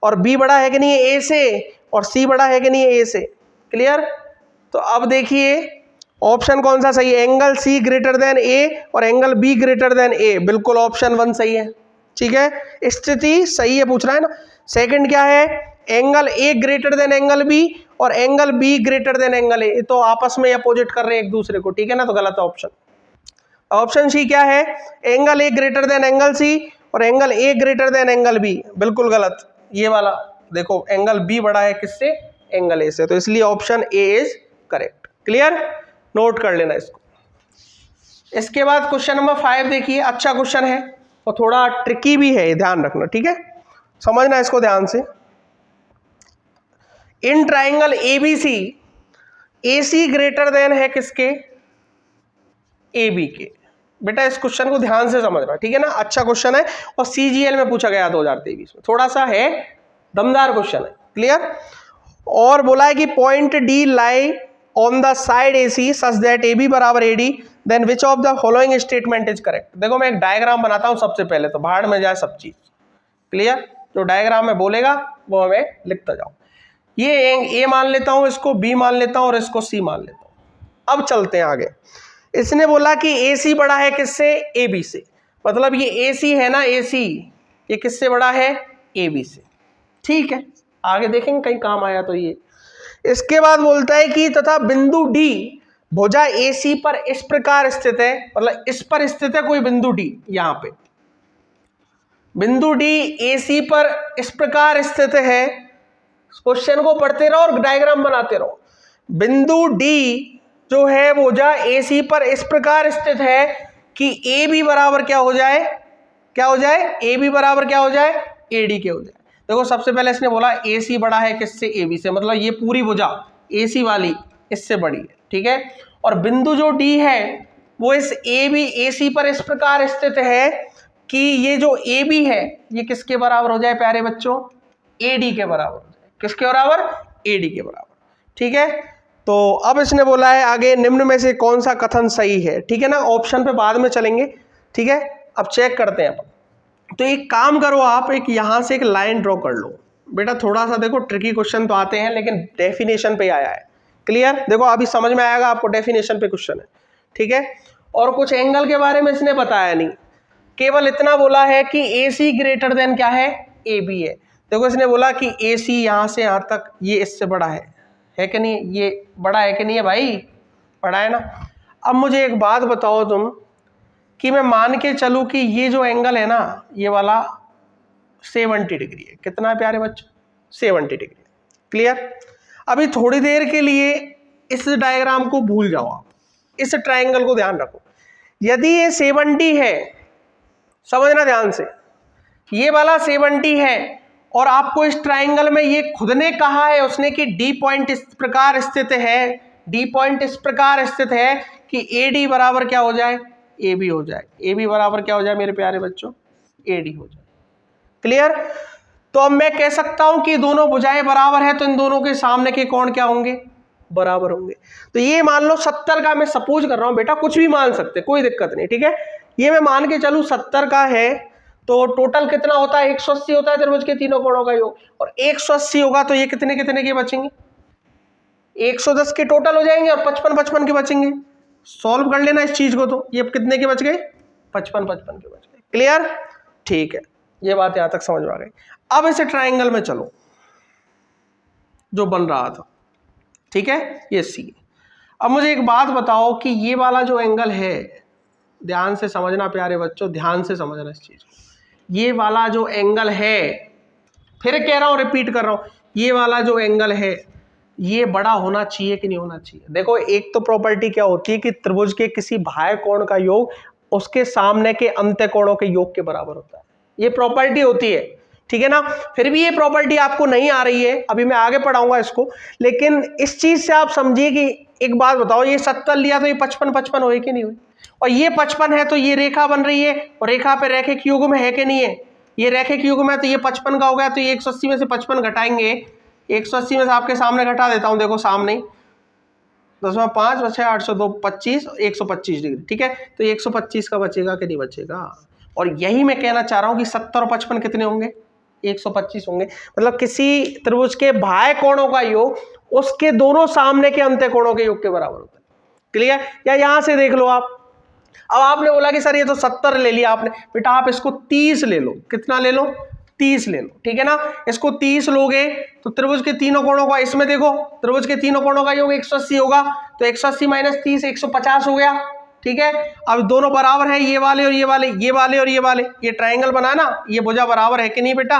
और B बड़ा है कि नहीं है A से, और C बड़ा है कि नहीं है A से, क्लियर। तो अब देखिए ऑप्शन कौन सा सही है? Angle C greater than A और angle B greater than A, बिल्कुल ऑप्शन 1 सही है, ठीक है। स्थिति सही है, पूछ रहा है ना। सेकंड क्या है? Angle A greater than angle B और angle B greater than angle A, तो आपस में अपोजिट कर रहे हैं एक दूसरे को, ठीक है ना, तो गलत ऑप्शन। ऑप्शन सी क्या है? Angle A greater than angle C और angle A greater than angle B, बिल्कुल गलत। ये वाला देखो, एंगल B बड़ा है किससे? एंगल A से, तो इसलिए option A is correct, clear. Note कर लेना इसको। इसके बाद क्वेश्चन नंबर 5 देखिए, अच्छा क्वेश्चन है और थोड़ा ट्रिकी भी है, ध्यान रखना, ठीक है, समझना इसको ध्यान से। In triangle ABC AC greater than है किसके? AB के। बेटा इस क्वेश्चन को ध्यान से समझना, ठीक है ना, अच्छा क्वेश्चन है और CGL में पूछा गया 2023 में, थोड़ा सा है दमदार क्वेश्चन है, क्लियर। और बोला है कि point D lie on the side AC such that AB बराबर AD, then which of the following statement is correct. देखो मैं एक डायग्राम बनाता हूं सबसे पहले, तो भाड़ में जाए सब चीज, क्लियर। जो डायग्राम में बोलेगा वो हमें लिखता जाओ। ये A मान लेता हूं, इसको B मान लेता हूं और इसको C मान लेता हूं। अब चलते हैं आगे। इसने बोला कि AC बड़ा है किससे? AB से, मतलब ये AC है ना, AC ये किससे बड़ा है? AB से, ठीक है। आगे देखेंगे कहीं काम आया तो ये। इसके बाद बोलता है कि तथा बिंदु D भुजा AC पर इस प्रकार स्थित है, मतलब इस पर स्थित है कोई बिंदु D, यहां पे बिंदु D AC पर इस प्रकार स्थित है। क्वेश्चन को पढ़ते रहो और डायग्राम बनाते रहो। बिंदु D जो है भुजा AC पर इस प्रकार स्थित है कि AB बराबर क्या हो जाए? क्या हो जाए? AB बराबर क्या हो जाए? AD के हो जाए। देखो सबसे पहले इसने बोला AC बड़ा है किससे? AB से, मतलब ये पूरी भुजा AC वाली इससे बड़ी है, ठीक है। और बिंदु जो D है वो इस AC पर इस प्रकार स्थित है कि ये जो AB है ये किसके बराबर हो जाए प्यारे बच्चों? AD के बराबर हो जाए। किसके बराबर? AD के बराबर, ठीक है। तो अब इसने बोला है आगे, निम्न में से कौन सा कथन सही है, ठीक है ना। ऑप्शन पे बाद में चलेंगे, ठीक है। अब चेक करते हैं अपन। तो एक काम करो आप, एक यहां से एक लाइन ड्रॉ कर लो बेटा। थोड़ा सा देखो ट्रिकी क्वेश्चन तो आते हैं लेकिन डेफिनेशन पे आया है, क्लियर। देखो अभी समझ में आएगा आपको, डेफिनेशन पे क्वेश्चन है, ठीक है। और कुछ एंगल के बारे में इसने बताया नहीं, केवल इतना बोला है कि AC ग्रेटर देन क्या है? AB है। देखो इसने बोला कि AC यहां से यहां तक ये इससे बड़ा है कि नहीं? ये बड़ा है कि नहीं है भाई? बड़ा है ना। अब मुझे एक बात बताओ तुम, कि मैं मान के चलूं कि ये जो एंगल है ना ये वाला 70 डिग्री है। कितना है प्यारे बच्चों? 70 डिग्री, क्लियर। अभी थोड़ी देर के लिए इस डायग्राम को भूल जाओ आप, इस ट्रायंगल को ध्यान रखो। यदि ये 70 है, समझना ध्यान से, ये वाला 70 है और आपको इस ट्राइंगल में ये खुद ने कहा है उसने कि D पॉइंट इस प्रकार स्थित है, D पॉइंट इस प्रकार स्थित है कि AD बराबर क्या हो जाए? AB हो जाए। AB बराबर क्या हो जाए मेरे प्यारे बच्चों? AD हो जाए, क्लियर। तो अब मैं कह सकता हूं कि दोनों भुजाएं बराबर है, तो इन दोनों के सामने के कोण क्या होंगे? बराबर होंगे। तो ये मान लो 70 का, मैं सपोज कर रहा हूं बेटा, कुछ भी मान सकते, कोई दिक्कत नहीं, ठीक है। ये मैं मान के चलूं 70 का है, तो टोटल कितना होता है? 180 होता है त्रिभुज के तीनों कोणों का योग, और 180 होगा तो ये कितने कितने के बचेंगे? 110 के टोटल हो जाएंगे और 55 55 के बचेंगे। सॉल्व कर लेना इस चीज को, तो ये कितने के बच गए? 55 55 के बच गए, क्लियर, ठीक है। ये बात यहां तक समझ में आ गई। अब इसे ट्राइंगल में चलो जो बन रहा था, ठीक है, ये सी। अब मुझे एक बात बताओ कि ये वाला जो एंगल है, ध्यान से समझना प्यारे बच्चों, ध्यान से समझना इस चीज को। ये वाला जो एंगल है, फिर कह रहा हूं, रिपीट कर रहा हूं, ये वाला जो एंगल है ये बड़ा होना चाहिए कि नहीं होना चाहिए? देखो एक तो प्रॉपर्टी क्या होती है कि त्रिभुज के किसी बाह्य कोण का योग उसके सामने के अंत्य कोणों के योग के बराबर होता है, ये प्रॉपर्टी होती है, ठीक है ना। फिर भी ये प्रॉपर्टी आपको नहीं आ रही है, अभी मैं आगे पढ़ाऊंगा इसको, लेकिन इस चीज से आप समझिए कि एक बात बताओ, ये 70 लिया तो ये 55 हुई कि नहीं हुई? और ये 55 है तो ये रेखा बन रही है, और रेखा पे रैखिक युग्म है कि नहीं है? ये रैखिक युग्म है तो ये 55 का हो गया, तो ये 180 में से 55 घटाएंगे, 180 में से आपके सामने घटा देता हूं, देखो सामने 10/5 बचे 802, 25, 125 डिग्री, ठीक है। तो 125 का बचेगा कि नहीं बचेगा? और यही मैं कहना चाह रहा हूं कि 70 और 55 कितने होंगे? 125 होंगे। मतलब किसी त्रिभुज के बाह्य कोणों का योग उसके दोनों सामने के अंत्य कोणों के योग के बराबर होता है। क्लियर? या यहां से देख लो आप, अब आपने बोला कि सर ये तो 70 ले लिया आपने, बेटा आप इसको 30 ले लो। कितना ले लो? 30 ले लो, ठीक है ना। इसको 30 लोगे तो त्रिभुज के तीनों कोणों का, इसमें देखो त्रिभुज के तीनों कोणों का योग 180 होगा, तो 180 माइनस 30 150 हो गया, ठीक है। अब दोनों बराबर है, ये वाले और ये वाले, ये वाले और ये वाले, ये ट्रायंगल बना ना, ये भुजा बराबर है कि नहीं बेटा?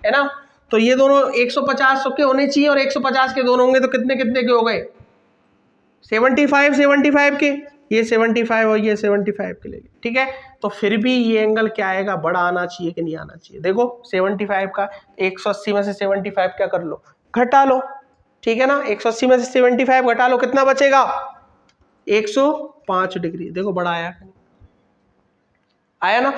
है ना। तो ये दोनों 150 के होने चाहिए, और 150 के दोनों होंगे तो कितने कितने के हो गए? 75 के, ये 75 और ये 75 के लिए, ठीक है। तो फिर भी ये एंगल क्या आएगा? बड़ा आना चाहिए कि नहीं आना चाहिए? देखो 75 का 180 में से 75 क्या कर लो? घटा लो, ठीक है ना। 180 में से 75 घटा लो, कितना बचेगा? 105 डिग्री। देखो बड़ा आया, आया ना।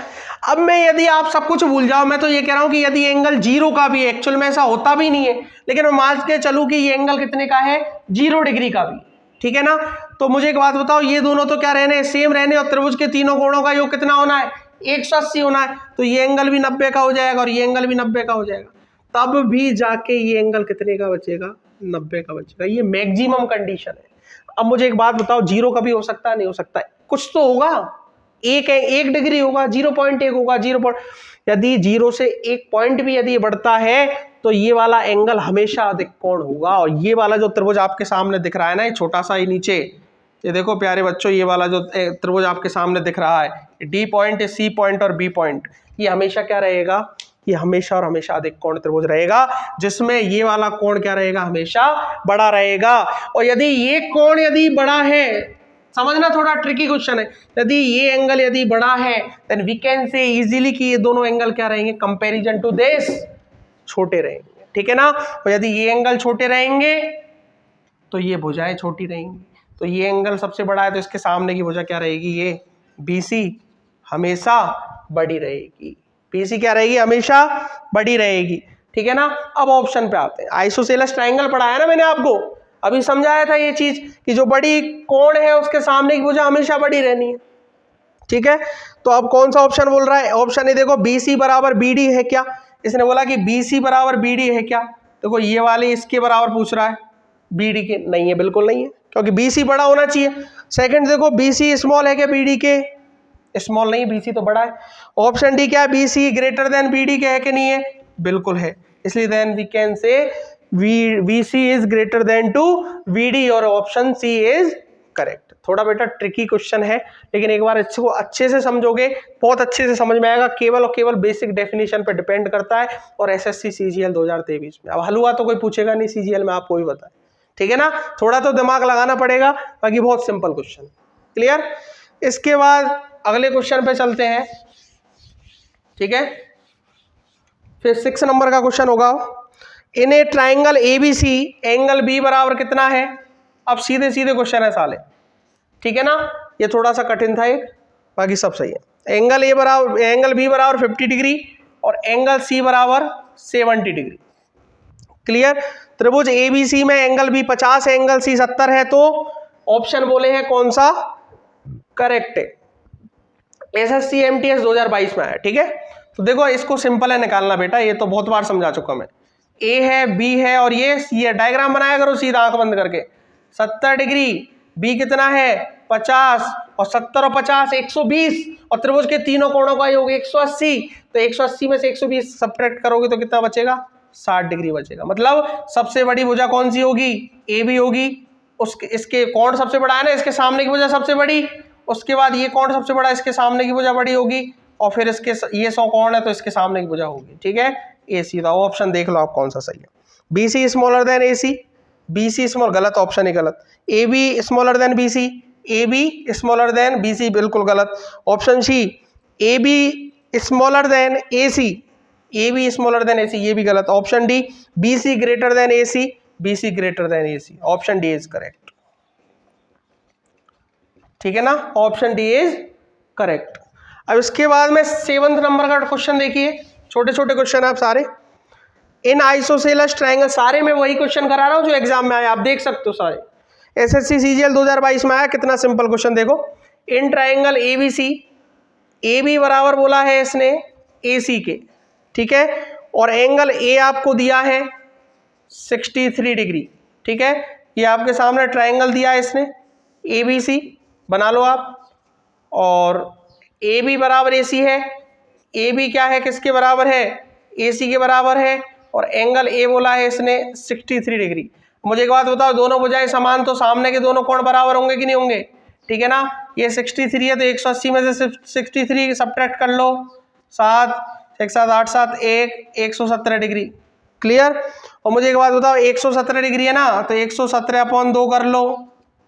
अब मैं, यदि आप सब कुछ भूल जाओ, मैं तो ये कह रहा हूं कि यदि एंगल 0 का भी, एक्चुअल में ऐसा होता भी नहीं है, लेकिन मैं मान के चलूं कि ये एंगल कितने का है? 0 डिग्री का भी, ठीक है ना। तो मुझे एक बात बताओ, ये दोनों तो क्या रहने? सेम रहने, और त्रिभुज के तीनों कोणों का योग कितना होना है? 180 होना है। तो ये एंगल भी 90 का हो जाएगा और ये एंगल भी 90 का हो जाएगा, तब भी जाके ये एंगल कितने का बचेगा? 90 का बचेगा। ये मैक्सिमम कंडीशन है। अब मुझे एक बात बताओ, 0 का भी हो सकता है? नहीं हो सकता है, कुछ तो होगा। 1 डिग्री होगा, 0.1 होगा, 0. यदि 0 से 1 पॉइंट भी यदि बढ़ता है तो ये वाला एंगल हमेशा अधिक कोण होगा। और ये वाला जो त्रिभुज आपके सामने दिख रहा है ना, ये छोटा सा ही नीचे, ये देखो प्यारे बच्चों, ये वाला जो त्रिभुज आपके सामने दिख रहा है, डी पॉइंट, सी पॉइंट और बी पॉइंट, ये हमेशा क्या रहेगा? ये हमेशा और हमेशा अधिक कोण त्रिभुज रहेगा, जिसमें ये वाला कोण क्या रहेगा? हमेशा बड़ा रहेगा। और यदि ये कोण यदि बड़ा है, समझना थोड़ा ट्रिकी क्वेश्चन है, यदि ये एंगल यदि बड़ा है, then we can say easily कि ये दोनों एंगल क्या रहेंगे? कंपैरिजन टू दिस छोटे रहेंगे, ठीक है ना। और यदि ये एंगल छोटे रहेंगे तो ये भुजाएं छोटी रहेंगी। तो ये एंगल सबसे बड़ा है तो इसके सामने की भुजा क्या रहेगी? ये BC हमेशा बड़ी रहेगी। BC क्या रहेगी? हमेशा बड़ी रहेगी, ठीक है ना। अब ऑप्शन पे आते हैं। आइसोसेलेस ट्रायंगल पढ़ाया ना मैंने आपको, अभी समझाया था ये चीज कि जो बड़ी कोण है उसके सामने की भुजा हमेशा बड़ी रहनी है, ठीक है। तो अब कौन सा ऑप्शन बोल रहा है? ऑप्शन ए देखो, BC बराबर BD है क्या? इसने बोला कि BC बराबर BD है क्या? देखो ये वाले इसके बराबर पूछ रहा है, BD के नहीं है, बिल्कुल नहीं है, क्योंकि BC बड़ा होना चाहिए। सेकंड देखो, BC स्मॉल है क्या BD के? स्मॉल नहीं, BC तो बड़ा है। ऑप्शन डी क्या है? BC ग्रेटर देन BD के है कि नहीं है? बिल्कुल है। इसलिए then we can say VC is greater than to VD, और ऑप्शन सी इज करेक्ट। थोड़ा बेटा ट्रिकी क्वेश्चन है, लेकिन एक बार इसको अच्छे से समझोगे बहुत अच्छे से समझ में आएगा। केवल और केवल बेसिक डेफिनेशन पे डिपेंड करता है, और SSC CGL 2023 में। अब हलवा तो कोई पूछेगा नहीं CGL में, आपको भी पता है, ठीक है ना। थोड़ा तो दिमाग लगाना पड़ेगा, बाकी बहुत सिंपल क्वेश्चन। क्लियर? इसके बाद अगले क्वेश्चन पे चलते हैं, ठीक है। फिर 6 नंबर का क्वेश्चन होगा, in a triangle ABC angle B बराबर कितना है? अब सीधे सीधे क्वेश्चन है साले, ठीक है ना। ये थोड़ा सा कठिन था एक, बाकी सब सही है। एंगल B बराबर 50 डिग्री और एंगल C बराबर 70 डिग्री। क्लियर? त्रिभुज ABC में एंगल B 50 है, एंगल C 70 है, तो ऑप्शन बोले हैं कौन सा करेक्ट है? SSC MTS 2022 में आया, ठीक है। तो देखो इसको सिंपल है निकालना बेटा, ये तो बहुत बार समझा चुका मैं। A है, B है और ये C है, डायग्राम बनाया करो सीधा आंख बंद करके। 70 डिग्री, B कितना है? 50, और 70 और 50 120, और त्रिभुज के तीनों कोणों का योग 180, तो 180 में से 120 सब्ट्रैक्ट करोगे तो कितना बचेगा? 60 डिग्री बचेगा। मतलब सबसे बड़ी भुजा कौन सी होगी? AB होगी, उसके इसके कोण सबसे बड़ा है ना, इसके सामने की भुजा सबसे बड़ी, उसके बाद ये कोण सबसे बड़ा, इसके सामने की भुजा बड़ी होगी, और फिर इसके ये 100 कोण है तो इसके सामने की भुजा होगी, ठीक है। ए सी था ऑप्शन, देख लो आप कौन सा सही है। B C smaller than A C, B C small, गलत ऑप्शन ही गलत। A B smaller than B C, A B smaller than B C, बिल्कुल गलत। Option C A B smaller than A C, A B smaller than A C, ये भी गलत। Option D B C greater than A C, B C greater than A C, option D is correct, ठीक है ना, option D is correct. अब इसके बाद में 7th नंबर का क्वेश्चन देखिए, छोटे छोटे क्वेश्चन है आप सारे। इन आइसोसेलेस ट्रायंगल, सारे में वही क्वेश्चन करा रहा हूं जो एग्जाम में आया, आप देख सकते हो सारे, एसएससी सीजीएल 2022 में आया। कितना सिंपल क्वेश्चन देखो। In triangle ABC, A B बराबर बोला है इसने ए सी के, ठीक है, और एंगल ए आपको दिया है 63 डिग्री, ठीक है। ये आपके सामने ट्रायंगल दिया है इसने ए बी सी, बना लो आप। और ए बी बराबर ए सी है, ए बी क्या है, किसके बराबर है, ए सी के बराबर है, और एंगल ए बोला है इसने 63 डिग्री। मुझे एक बात बताओ, दोनों भुजाएं समान तो सामने के दोनों कोण बराबर होंगे कि नहीं होंगे, ठीक है ना। ये 63 है तो 180 में से 63 सब्ट्रैक्ट कर लो, 7 1 7 8 7 117 डिग्री, क्लियर। और मुझे एक बात बताओ, 117 डिग्री है ना, तो 117/2 कर लो,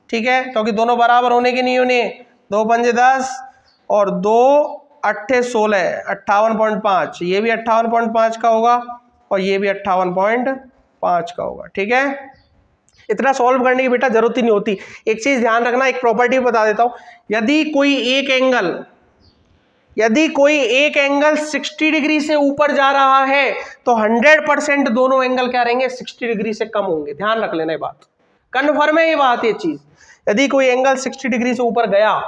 ठीक है, क्योंकि दोनों बराबर होने की नहीं होने, 2 पंजे 10 और 2 8 16, 58.5, ये भी 58.5 का होगा और ये भी 58.5 का होगा, ठीक है। इतना सॉल्व करने की बेटा जरूरत ही नहीं होती। एक चीज ध्यान रखना, एक प्रॉपर्टी बता देता हूं, यदि कोई एक एंगल 60 डिग्री से ऊपर जा रहा है तो 100% दोनों एंगल क्या रहेंगे, 60 डिग्री से कम होंगे। ध्यान रख लेना, ये बात कन्फर्म है, ये बात, ये चीज। यदि कोई एंगल 60 डिग्री से ऊपर गया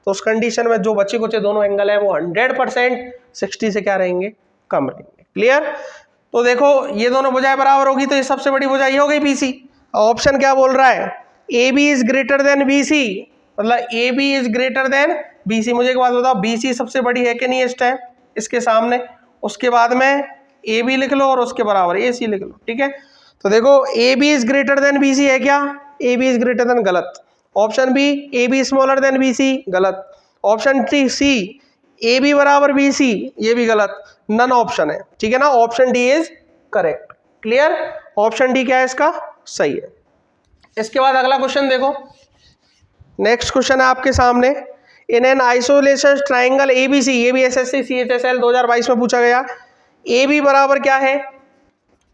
तो उस कंडीशन में जो बचे कुचे दोनों एंगल है वो 100% 60 से क्या रहेंगे, कम रहेंगे, क्लियर। तो देखो ये दोनों भुजाएं बराबर होगी तो ये सबसे बड़ी भुजा ये हो गई बी सी। ऑप्शन क्या बोल रहा है, A B is greater than B C, मतलब A B is greater than B C. मुझे एक बात बताओ, बी सी सबसे बड़ी है कि नहीं इस टाइम इसके सामने, उसके बाद में ए बी लिख लो और उसके बराबर ए सी लिख लो, ठीक है। तो देखो A B is greater than B C है क्या, A B is greater than, गलत। Option B A B smaller than B C, गलत। ऑप्शन सी ए बी बराबर बी सी, ये भी गलत, नन ऑप्शन है, ठीक है ना, option D is correct, clear. Option D क्या है इसका, सही है। इसके बाद अगला क्वेश्चन देखो, नेक्स्ट क्वेश्चन है आपके सामने। In an isolation triangle ABC, ये भी एसएससी सीएचएसएल 2022 में पूछा गया। ए बी बराबर क्या है,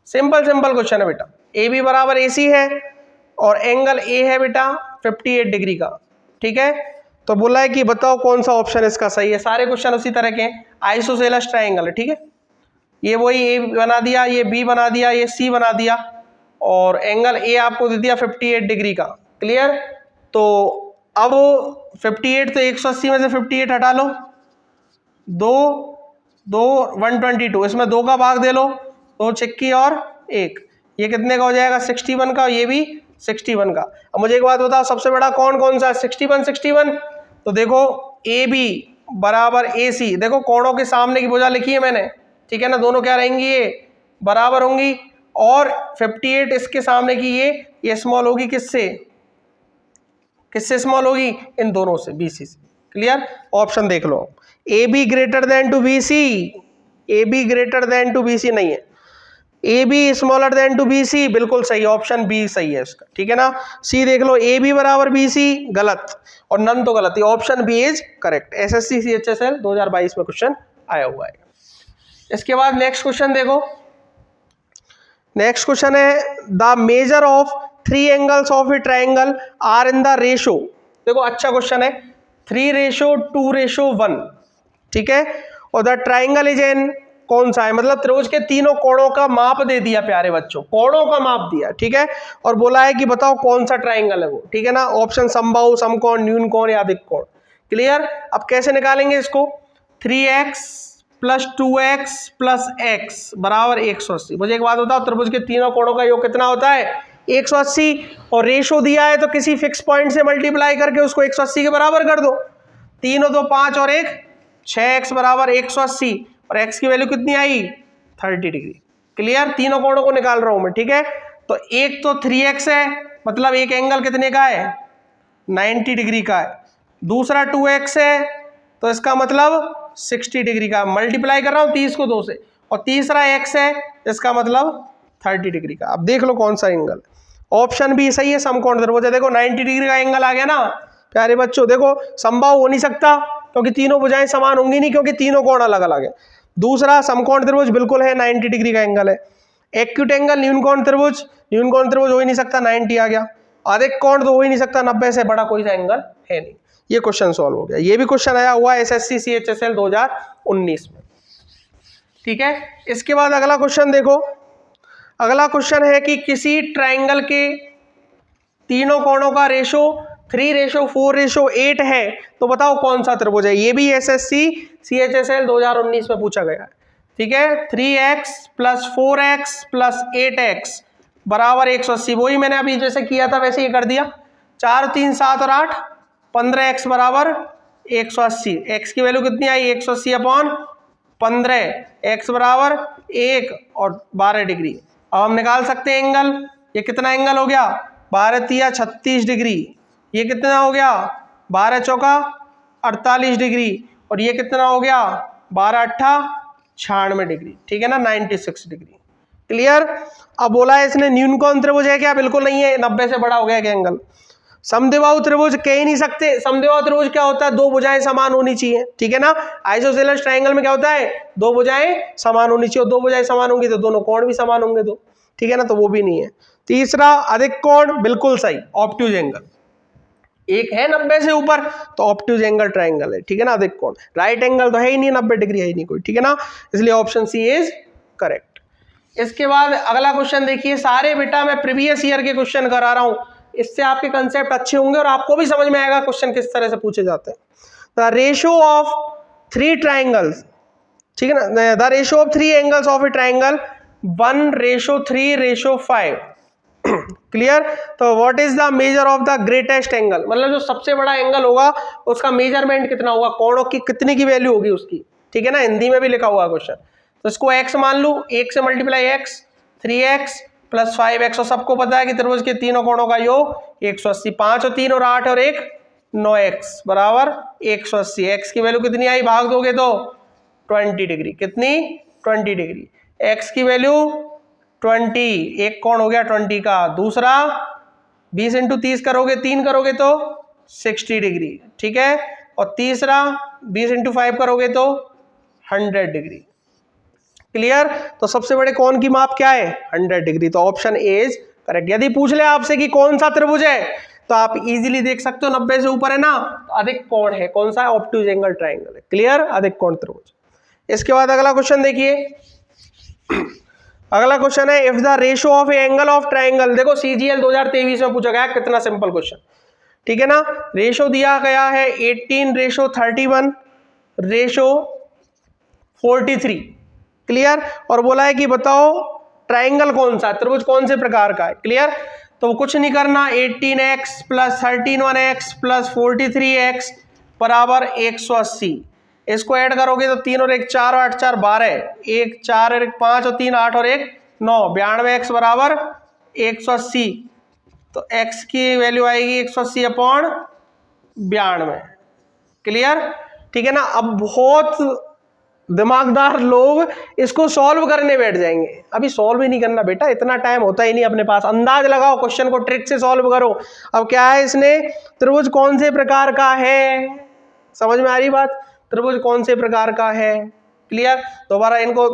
सिंपल क्वेश्चन है बेटा, ए बी बराबर ए सी है और एंगल ए है बेटा 58 डिग्री का, ठीक है। तो बोला है कि बताओ कौन सा ऑप्शन इसका सही है। सारे क्वेश्चन उसी तरह के, आइसोसेलेस ट्राइंगल है, ठीक है। ये वही ए बना दिया, ये बी बना दिया, ये सी बना दिया, और एंगल ए आपको दे दिया 58 डिग्री का, क्लियर। तो अब 58 तो 180 में से 58 हटा लो, 122, इसमें 2 का भाग दे लो, 2 छिक्की और 1, ये कितने का हो जाएगा 61 का, ये भी 61 का। अब मुझे एक बात बताओ, सबसे बड़ा कौन सा है, 61। तो देखो ए बी बराबर ए सी, देखो कोणों के सामने की भुजा लिखी है मैंने, ठीक है ना, दोनों क्या रहेंगी, ये बराबर होंगी, और 58 इसके सामने की ये स्मॉल होगी, किससे स्मॉल होगी, इन दोनों से, बी सी से, क्लियर। ऑप्शन देख लो, A B greater than two B C, A B greater than two B C नहीं है, A B smaller than two B C, बिल्कुल सही, ऑप्शन बी सही है इसका, ठीक है ना। सी देख लो, ए बी बराबर बी सी, गलत, और नन तो गलत, option B is correct. SSC CHSL 2022 में क्वेश्चन आया हुआ है। इसके बाद नेक्स्ट क्वेश्चन देखो, नेक्स्ट क्वेश्चन है the measure of 3 angles of a triangle are in the ratio. देखो अच्छा क्वेश्चन है, 3:2:1, ठीक है, और द ट्राइंगल इज एन, कौन सा है, मतलब त्रिभुज के तीनों कोणों का माप दे दिया प्यारे बच्चों, कोणों का माप दिया, ठीक है, और बोला है कि बताओ कौन सा ट्राइंगल है वो, ठीक है ना। ऑप्शन समबाहु, समकोण, न्यून कोण या अधिक कोण, क्लियर। अब कैसे निकालेंगे इसको, 3x + 2x + x बराबर 180। मुझे एक बात बताओ, त्रिभुज के तीनों कोणों का योग कितना होता है, 180, और रेशो दिया है तो किसी फिक्स पॉइंट से मल्टीप्लाई करके उसको 180 के बराबर कर दो, 3 और 2 5 और 1 6x बराबर 180, और x की वैल्यू कितनी आई 30 डिग्री, क्लियर। तीनों कोणों को निकाल रहा हूं मैं, ठीक है। तो एक तो 3x है मतलब एक एंगल कितने का है, 90 डिग्री का है। दूसरा 2x है तो इसका मतलब 60 डिग्री का, मल्टीप्लाई कर रहा हूँ 30 को 2 से, और तीसरा x है इसका मतलब 30 डिग्री का। अब देख लो कौन सा एंगल है। ऑप्शन भी सही है, समकोण त्रिभुज है। देखो 90 डिग्री का एंगल आ गया ना प्यारे बच्चों। देखो संभव हो नहीं सकता क्योंकि तीनों भुजाएं समान होंगी नहीं, क्योंकि तीनों कोण अलग अलग है। दूसरा समकोण त्रिभुज बिल्कुल है, 90 डिग्री का एंगल है। एक्यूट एंगल न्यून कोण त्रिभुज हो ही नहीं सकता, 90 आ गया। अधिक कोण तो हो ही नहीं सकता, 90 से बड़ा कोई सा एंगल है नहीं। ये क्वेश्चन सॉल्व हो गया। ये भी क्वेश्चन आया हुआ एसएससी सीएचएसएल 2019 में। ठीक है, इसके बाद अगला क्वेश्चन देखो। अगला क्वेश्चन है कि किसी ट्राइंगल के तीनों कोणों का रेशो 3:4:8 है, तो बताओ कौन सा त्रिभुज है। ये भी एसएससी सीएचएसएल 2019 में पूछा गया है। ठीक है, 3x + 4x + 8x बराबर 180। वही मैंने अभी जैसे किया था वैसे ही कर दिया। 4 3 7 और 8 15x बराबर 180। x की वैल्यू कितनी आई, 180/15। x बराबर 1 और 12 डिग्री। अब हम निकाल सकते हैं एंगल। ये कितना एंगल हो गया, 12 तिया 36 डिग्री। ये कितना हो गया, 12 चौका 48 डिग्री। और ये कितना हो गया, 12 अट्ठा 96 डिग्री। ठीक है ना, 96 डिग्री। क्लियर। अब बोला है इसने न्यून कोण त्रिभुज है क्या, बिल्कुल नहीं है, 90 से बड़ा हो गया क्या एंगल। समद्विबाहु त्रिभुज कह ही नहीं सकते। समद्विबाहु त्रिभुज क्या होता है, दो भुजाएं समान होनी चाहिए। ठीक है ना, आइसोसेलेस ट्रायंगल में क्या होता है, दो भुजाएं समान होनी चाहिए। दो भुजाएं समान होंगी तो दोनों कोण भी समान होंगे दो। ठीक है ना, तो वो भी नहीं है। तीसरा अधिक कोण, बिल्कुल सही, ऑब्ट्यूज एंगल। एक है 90 से ऊपर तो ऑब्ट्यूज एंगल ट्रायंगल है। ठीक है ना, अधिक कोण। राइट एंगल तो है ही नहीं, 90 डिग्री है ही नहीं कोई। ठीक है ना, इसलिए ऑप्शन सी इज करेक्ट। इसके बाद अगला क्वेश्चन देखिए। सारे बेटा मैं प्रीवियस ईयर के क्वेश्चन करा रहा हूं, इससे आपके कंसेप्ट अच्छे होंगे और आपको भी समझ में आएगा क्वेश्चन किस तरह से पूछे जाते हैं। द रेशियो ऑफ 3 ट्राइंगल्स, ठीक है ना, the ratio of 3 angles of a triangle 1:3:5। Clear. तो what is the measure of the greatest angle, मतलब जो सबसे बड़ा एंगल होगा उसका मेजरमेंट कितना होगा, कोणों की कितने की वैल्यू होगी उसकी। ठीक है ना, हिंदी में भी लिखा हुआ है क्वेश्चन। तो इसको x मान लूं, 1 से मल्टीप्लाई x, 3x + 5x। और सबको पता है कि त्रिभुज के तीनों कोणों का योग 180। 5 और 3 और 8 और 1 9x बराबर 180। x की वैल्यू कितनी आई, भाग दोगे तो 20 डिग्री। कितनी, 20 डिग्री। x की वैल्यू 20, एक कोण हो गया 20 का। दूसरा 20 × 30 करोगे, 3 करोगे तो 60 डिग्री। ठीक है, और तीसरा 20 × 5 करोगे तो 100 डिग्री। क्लियर। तो सबसे बड़े कोण की माप क्या है, 100 डिग्री। तो ऑप्शन ए इज करेक्ट। यदि पूछ ले आपसे कि कौन सा त्रिभुज है तो आप इजीली देख सकते हो, 90 से ऊपर है ना, तो अधिक कोण है। कौन सा है, ऑब्ट्यूज एंगल ट्रायंगल है। क्लियर, अधिक कोण त्रिभुज। इसके बाद अगला क्वेश्चन देखिए। अगला क्वेश्चन है if the ratio of angle of triangle. देखो सीजीएल 2023 में पूछा गया, कितना सिंपल क्वेश्चन। ठीक है ना, रेशियो दिया गया है 18:31 43। क्लियर। और बोला है कि बताओ ट्रायंगल कौन सा, त्रिभुज कौन से प्रकार का है। क्लियर। तो कुछ नहीं करना, 18x + 13x + 43x बराबर 180। इसको ऐड करोगे तो 3 और 1 4 और 8 4 12, 1 4 और 1 5 और 3 8 और 1 9, 92x बराबर 180। तो x की वैल्यू आएगी 180/92। क्लियर। ठीक है ना। अब बहुत दिमागदार लोग इसको सॉल्व करने बैठ जाएंगे। अभी सॉल्व ही नहीं करना बेटा, इतना टाइम होता ही नहीं अपने पास। अंदाज लगाओ, क्वेश्चन को ट्रिक से सॉल्व करो। अब क्या है इसने, त्रिभुज कौन से प्रकार का है, समझ में आ रही बात, त्रिभुज कौन से प्रकार का है। क्लियर। दोबारा इनको,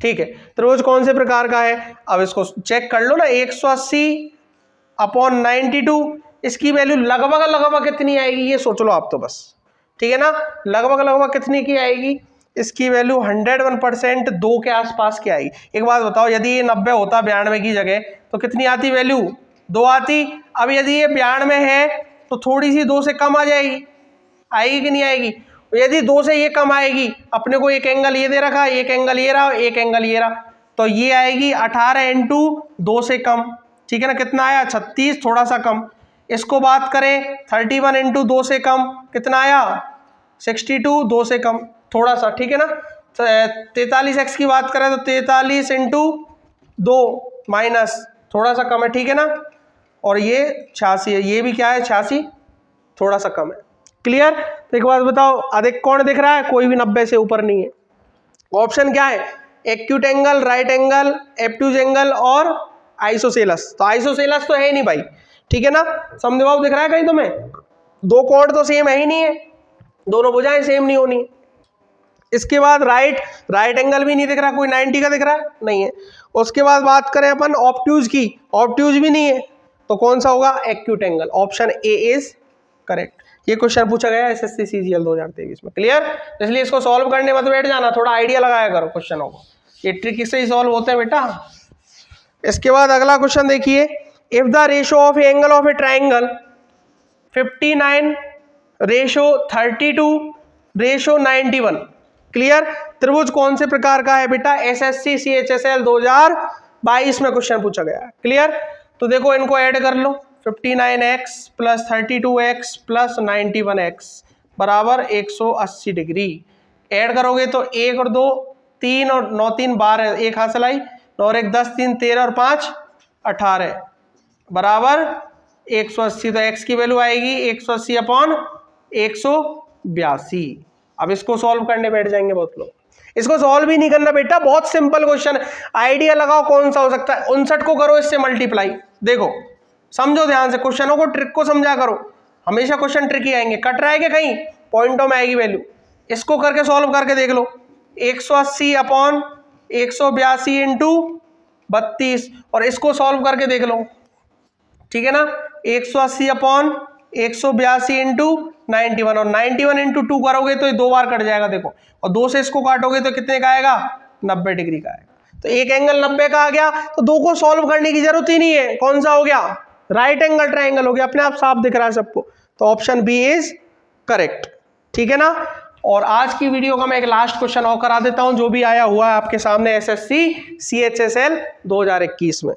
ठीक है, त्रिभुज कौन से प्रकार का है। अब इसको चेक कर लो ना, 180/92, इसकी वैल्यू लगभग कितनी आएगी ये सोच लो आप तो बस। ठीक है ना, लगभग कितनी की आएगी, इसकी वैल्यू 101% 2 के आसपास की आएगी। एक बात बताओ, यदि ये 90 होता 92 की जगह तो कितनी आती वैल्यू, 2 आती। अब यदि ये 92 है तो थोड़ी सी 2 से कम आ जाएगी, आएगी कि नहीं आएगी। यदि 2 से ये कम आएगी, अपने को एक एंगल ये दे रखा, एक एंगल ये रहा, एक एंगल ये रहा, तो ये आएगी 18 × 2 से कम। ठीक है ना, कितना आया 36, थोड़ा सा कम। इसको बात करें 31 × 2 से कम, कितना आया 62, 2 से कम थोड़ा सा। ठीक है ना, 43x की बात करें तो 43 × 2 - थोड़ा सा कम है, ठीक है ना। और ये 86 है, ये भी क्या है 86, थोड़ा सा कम है। क्लियर। तो एक बात बताओ, अधिक कोण दिख रहा है, कोई भी 90 से ऊपर नहीं है। ऑप्शन क्या है, acute angle, right angle, obtuse angle और आइसोसेलस। तो आइसोसेलस तो है नहीं भाई, ठीक है ना। समद्विबाहु दिख रहा है कहीं तुम्हें, दो कोण तो सेम है ही नहीं है, दोनों भुजाएं सेम नहीं होनी। इसके बाद राइट एंगल भी नहीं दिख रहा, कोई 90 का दिख रहा है नहीं है। उसके बाद बात करें अपन ऑब्ट्यूज की, ऑब्ट्यूज भी नहीं है, तो कौन सा होगा, acute angle. Option A is correct. ये क्वेश्चन पूछा गया एसएससी सीजीएल 2023 में। क्लियर। इसलिए इसको सॉल्व करने मत बैठ जाना, थोड़ा आइडिया लगाया करो क्वेश्चनों को, ये ट्रिक से ही सॉल्व होते हैं बेटा। इसके बाद अगला क्वेश्चन देखिए, if the ratio of angle of a triangle 59 ratio 32 ratio 91। Clear. त्रिभुज कौन से प्रकार का है बेटा, एसएससी सीएचएसएल 2022 में क्वेश्चन पूछा गया है। क्लियर। तो देखो इनको ऐड कर लो, 59x plus 32x plus 91x बराबर 180 डिग्री। ऐड करोगे तो 1 और 2 3 और 9 3 12, एक हासिल आई, 9 और 1 10 3 13 और 5 18 बराबर 180। तो x की वैल्यू आएगी 180 अपॉन 182। अब इसको सॉल्व करने बैठ जाएंगे बहुत लोग, इसको सॉल्व ही नहीं करना बेटा, बहुत सिंपल क्वेश्चन। आइडिया लगाओ कौन सा हो सकता है, 59 को करो इससे मल्टीप्लाई। देखो समझो ध्यान से, क्वेश्चनों को ट्रिक को समझा करो, हमेशा क्वेश्चन ट्रिकी आएंगे। कट रहा है कि कहीं पॉइंटों में आएगी वैल्यू, इसको करके सॉल्व करके देख लो। 180 अपॉन 182 इंटू 32, और इसको सॉल्व करके देख लो, ठीक है ना। 180 अपॉन 182 इंटू 91, और 91 इंटू 2 करोगे तो ये 2 बार कट जाएगा देखो, और 2 से इसको काटोगे तो कितने का आएगा, 90 डिग्री का आएगा। तो एक एंगल 90 का आ गया, तो 2 को सॉल्व करने की जरूरत ही नहीं है। कौन सा हो गया, राइट एंगल ट्राइंगल हो गया, अपने आप साफ दिख रहा है सबको। तो ऑप्शन बी इज करेक्ट, ठीक है ना। और आज की वीडियो का मैं एक लास्ट क्वेश्चन और करा देता हूं, जो भी आया हुआ है आपके सामने एसएससी सीएचएसएल 2021 में,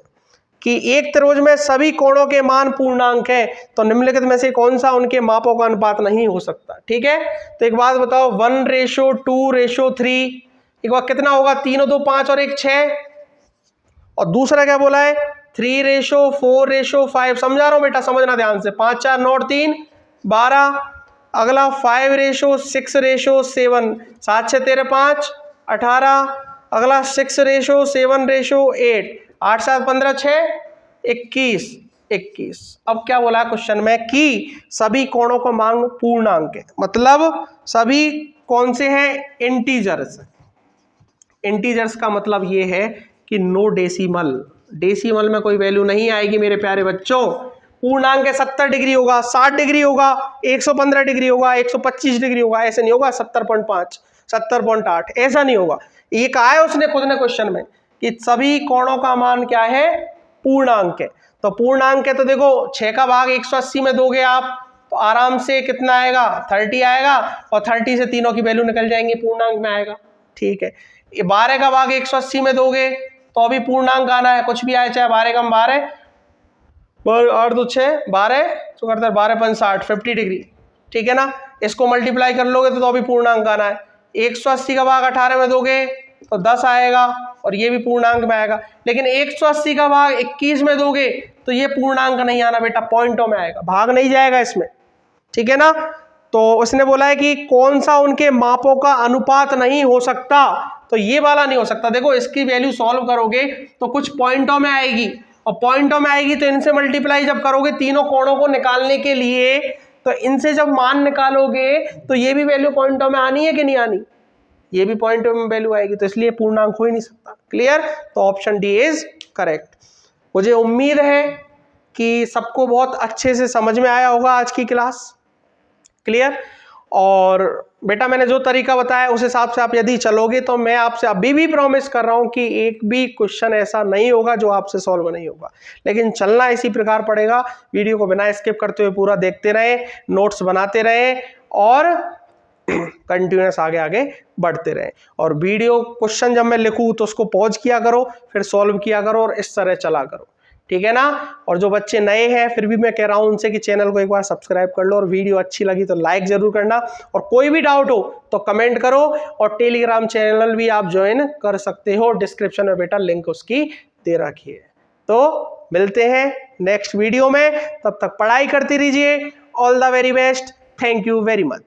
कि एक त्रिभुज में सभी कोणों के मान पूर्णांक है, तो निम्नलिखित में से कौन सा उनके मापों का अनुपात नहीं हो सकता। ठीक है। तो एक बात बताओ, 1:2:3, एक बार कितना होगा, 3 और 2 5 और 1 6, और दूसरा क्या बोला है 3:4:5। समझा रहा हूं बेटा, समझना ध्यान से। 5 4 9 3 12, अगला 5:6:7, 7 6 13 5 18, अगला 6:7:8, 8 7 15 6 21। अब क्या बोला क्वेश्चन में कि सभी कोणों को मांग पूर्णांक है, मतलब सभी कौन से हैं, इंटीजर्स। इंटीजर्स का मतलब ये है कि नो डेसिमल, डेसिमल में कोई वैल्यू नहीं आएगी मेरे प्यारे बच्चों। पूर्णांक 70 डिग्री होगा, 60 डिग्री होगा, 115 डिग्री होगा, 125 डिग्री होगा, ऐसे नहीं होगा 70.5 70.8, ऐसा नहीं होगा। ये कहा है उसने खुद ने क्वेश्चन में कि सभी कोणों का मान क्या है, पूर्णांक है। तो पूर्णांक है तो देखो 6 का भाग 180 में दोगे आप तो आराम से कितना आएगा, 30 आएगा, और 30 से तीनों की वैल्यू निकल जाएंगी, पूर्णांक में आएगा। ठीक है। 12 का भाग 180 में दोगे तो अभी पूर्णांक आना है, कुछ भी आए, चाहे 12 कम 12 8 2 6 12 तो करते 12 5 60 50 डिग्री। ठीक है ना। इसको मल्टीप्लाई कर लोगे तो अभी पूर्णांक आना है। 180 का भाग 18 में दोगे तो 10 आएगा, और ये भी पूर्णांक में आएगा। लेकिन 180 का भाग 21 में दोगे तो ये पूर्णांक नहीं आना बेटा, पॉइंटों में आएगा, भाग नहीं जाएगा इसमें। ठीक है ना। तो उसने बोला है कि कौन सा उनके मापों का अनुपात नहीं हो सकता, तो ये वाला नहीं हो सकता। देखो इसकी वैल्यू सॉल्व करोगे तो कुछ पॉइंटों में आएगी, और पॉइंटों में आएगी तो इनसे मल्टीप्लाई जब करोगे तीनों कोणों को निकालने के लिए, तो इनसे जब मान निकालोगे तो ये भी वैल्यू पॉइंटों में आनी है कि नहीं आनी, ये भी पॉइंट में वैल्यू आएगी, तो इसलिए पूर्णांक हो ही नहीं सकता। क्लियर। तो ऑप्शन डी इज करेक्ट। मुझे उम्मीद है कि सबको बहुत अच्छे से समझ में आया होगा आज की क्लास। क्लियर। और बेटा मैंने जो तरीका बताया उस हिसाब से आप यदि चलोगे तो मैं आपसे अभी भी प्रॉमिस कर रहा हूं कि एक भी क्वेश्चन ऐसा नहीं होगा जो आपसे सॉल्व नहीं होगा, लेकिन चलना इसी प्रकार पड़ेगा। वीडियो को बिना स्किप करते हुए पूरा देखते रहें, नोट्स बनाते रहें और कंटिन्यूस आगे आगे बढ़ते रहें। और वीडियो क्वेश्चन जब मैं लिखूं तो उसको पॉज किया करो, फिर सॉल्व किया करो, और इस तरह चला करो। ठीक है ना। और जो बच्चे नए हैं फिर भी मैं कह रहा हूं उनसे कि चैनल को एक बार सब्सक्राइब कर लो, और वीडियो अच्छी लगी तो लाइक जरूर करना, और कोई भी डाउट हो तो कमेंट करो। और टेलीग्राम चैनल भी आप ज्वाइन कर सकते हो, डिस्क्रिप्शन में बेटा लिंक उसकी दे रखी है। तो मिलते हैं नेक्स्ट वीडियो में, तब तक पढ़ाई करते रहिए। All the very best, thank you very much.